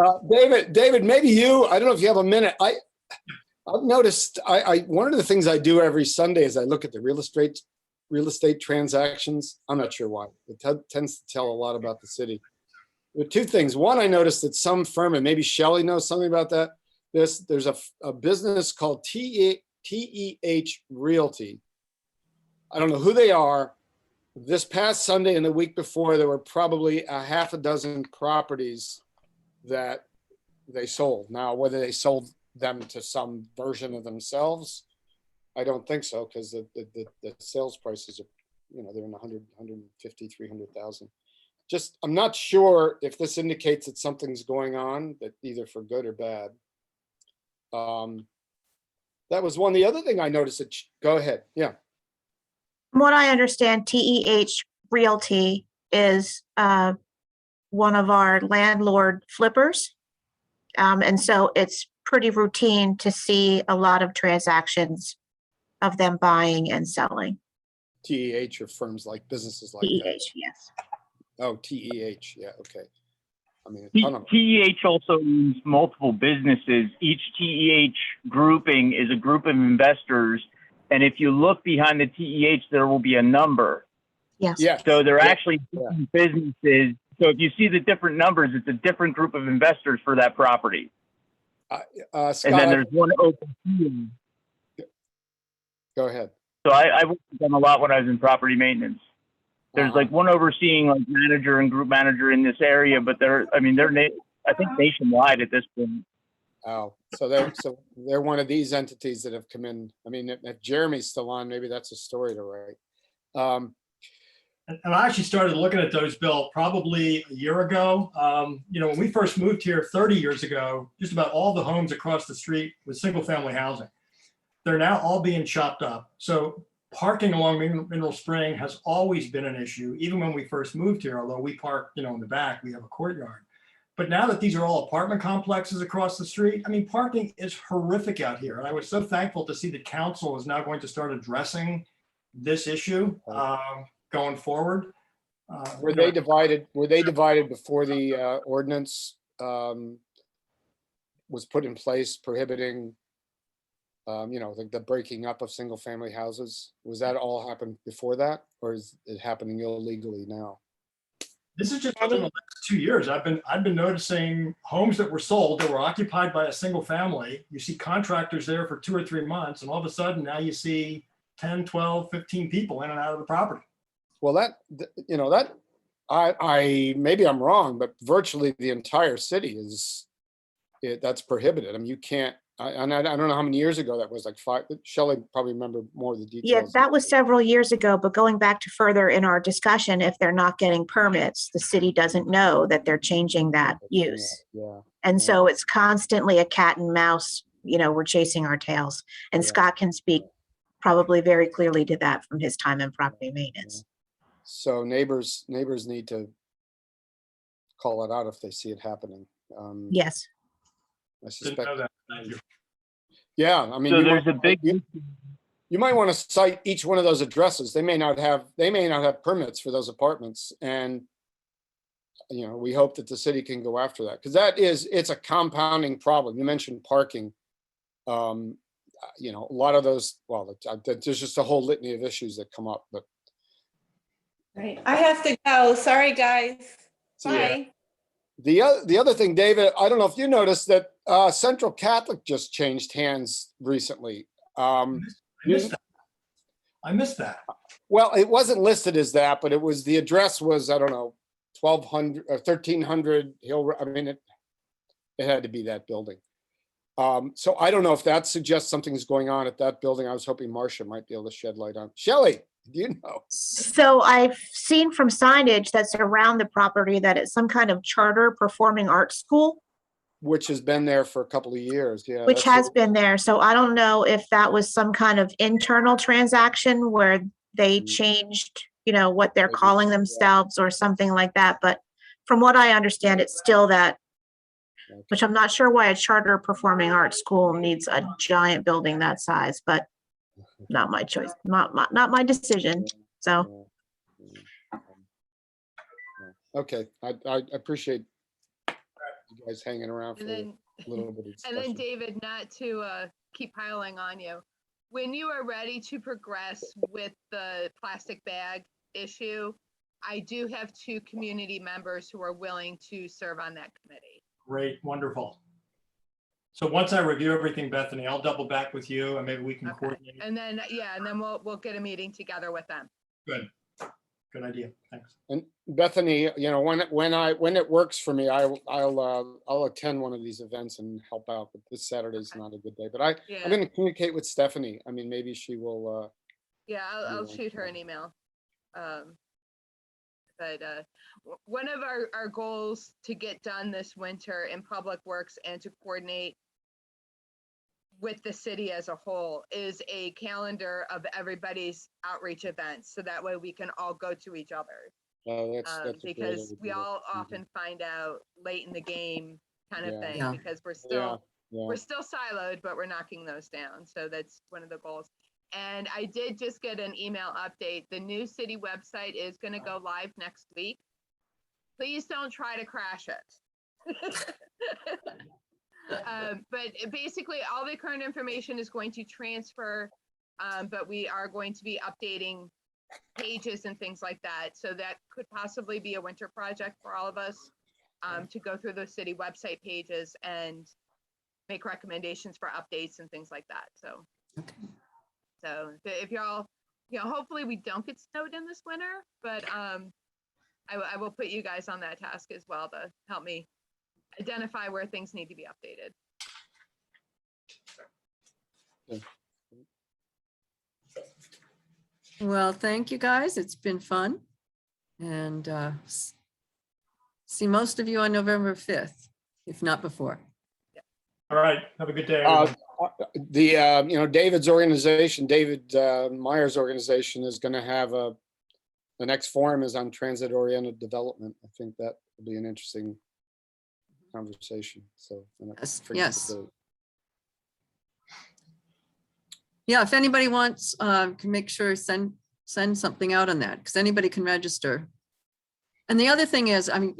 David, maybe you, I don't know if you have a minute. I've noticed, one of the things I do every Sunday is I look at the real estate transactions. I'm not sure why. It tends to tell a lot about the city. There are two things. One, I noticed that some firm, and maybe Shelley knows something about that. There's a business called TEH Realty. I don't know who they are. This past Sunday and the week before, there were probably a half a dozen properties that they sold. Now, whether they sold them to some version of themselves, I don't think so, because the sales prices are, they're in 100, 150, 300,000. Just, I'm not sure if this indicates that something's going on, that either for good or bad. That was one. The other thing I noticed, go ahead. Yeah. From what I understand, TEH Realty is one of our landlord flippers. And so it's pretty routine to see a lot of transactions of them buying and selling. TEH or firms like businesses like TEH, that. yes. Oh, TEH. Yeah. Okay. I mean, a ton of them. TEH also means multiple businesses. Each TEH grouping is a group of investors. And if you look behind the TEH, there will be a number. Yes. Yeah. So they're Yeah. actually different businesses. So if you see the different numbers, it's a different group of investors for that property. Scott, And then there's one open field. go ahead. So I worked with them a lot when I was in property maintenance. There's like one overseeing like manager and group manager in this area, but they're I think nationwide at this point. Oh, so they're one of these entities that have come in. I mean, if Jeremy's still on, maybe that's a story to write. And I actually started looking at those, Bill, probably a year ago. When we first moved here 30 years ago, just about all the homes across the street was single family housing. They're now all being chopped up. So parking along Mineral Spring has always been an issue, even when we first moved here, although we park, in the back, we have a courtyard. But now that these are all apartment complexes across the street, parking is horrific out here. And I was so thankful to see the council is now going to start addressing this issue going forward. Were they divided before the ordinance was put in place prohibiting like the breaking up of single family houses. Was that all happened before that, or is it happening illegally now? This is just within the last 2 years. I've been noticing homes that were sold that were occupied by a single family. You see contractors there for 2 or 3 months, and all of a sudden now you see 10, 12, 15 people in and out of the property. Well, I maybe I'm wrong, but virtually the entire city that's prohibited. I mean, you can't, and I don't know how many years ago that was, like 5. Shelley probably remember more of the details. Yeah, that was several years ago, but going back to further in our discussion, if they're not getting permits, the city doesn't know that they're changing that use. Yeah. And so it's constantly a cat and mouse, we're chasing our tails. And Yeah. Scott can speak probably very clearly to that from his time in property maintenance. So neighbors need to call it out if they see it happening. Yes. I Didn't suspect. know that. Thank you. Yeah, I mean, So there's a big, you might want to cite each one of those addresses. They may not have permits for those apartments, and we hope that the city can go after that, because it's a compounding problem. You mentioned parking. A lot of those. Well, there's just a whole litany of issues that come up. But Right. I have to go. Sorry, guys. Bye. the other thing, David, I don't know if you noticed that Central Catholic just changed hands recently. I missed that. Well, it wasn't listed as that, but the address was, I don't know, 1200 or 1300 Hill. I mean, it had to be that building. So I don't know if that suggests something's going on at that building. I was hoping Marcia might be able to shed light on. Shelley, do you know? So I've seen from signage that's around the property that it's some kind of charter performing arts school, Which has been there for a couple of years. Yeah. which has been there. So I don't know if that was some kind of internal transaction where they changed, what they're Maybe, calling yeah. themselves or something like that. But from what I understand, it's still that, which I'm not sure why a charter performing arts school needs a giant building that size, but not my choice, not my decision. So, Okay, I appreciate you guys hanging around for And then, a little bit of and then discussion. David, not to keep piling on you, when you are ready to progress with the plastic bag issue, I do have 2 community members who are willing to serve on that committee. Great, wonderful. So once I review everything, Bethany, I'll double back with you and maybe we can Okay. coordinate. And then, we'll get a meeting together with them. Good. Good idea. Thanks. And Bethany, when it works for me, I'll attend one of these events and help out. But this Saturday's not a good day. But I'm Yeah, going to communicate with Stephanie. I mean, maybe she will. yeah, I'll Yeah. shoot her an email. But one of our goals to get done this winter in Public Works and to coordinate with the city as a whole is a calendar of everybody's outreach events. So that way we can all go to each other. That's a great Because we idea. all often find out late in the game kind of Yeah. thing, Yeah. because we're Yeah, still yeah. we're still siloed, but we're knocking those down. So that's one of the goals. And I did just get an email update. The new city website is going to go live next week. Please don't try to crash it. But basically all the current information is going to transfer, but we are going to be updating pages and things like that. So that could possibly be a winter project for all of us, to go through those city website pages and make recommendations for updates and things like that. So, so if y'all, hopefully we don't get snowed in this winter, but I will put you guys on that task as well to help me identify where things need to be updated. Well, thank you, guys. It's been fun. And see most of you on November 5th, if not before. All right. Have a good day. Uh, everyone. David's organization, David Meyer's organization, is going to have the next forum is on transit-oriented development. I think that will be an interesting conversation. So Yes. Yeah, if anybody wants, can make sure send something out on that, because anybody can register. And the other thing is, I mean,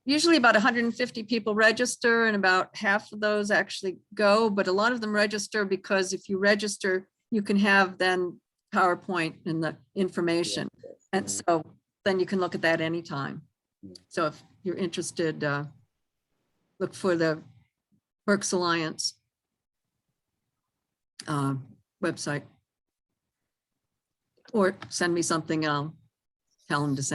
usually about 150 people register and about half of those actually go, but a lot of them register because if you register, you can have then PowerPoint and the information. And so then you can look at that anytime. So if you're interested, look for the Berks Alliance website. Or send me something, I'll tell them to send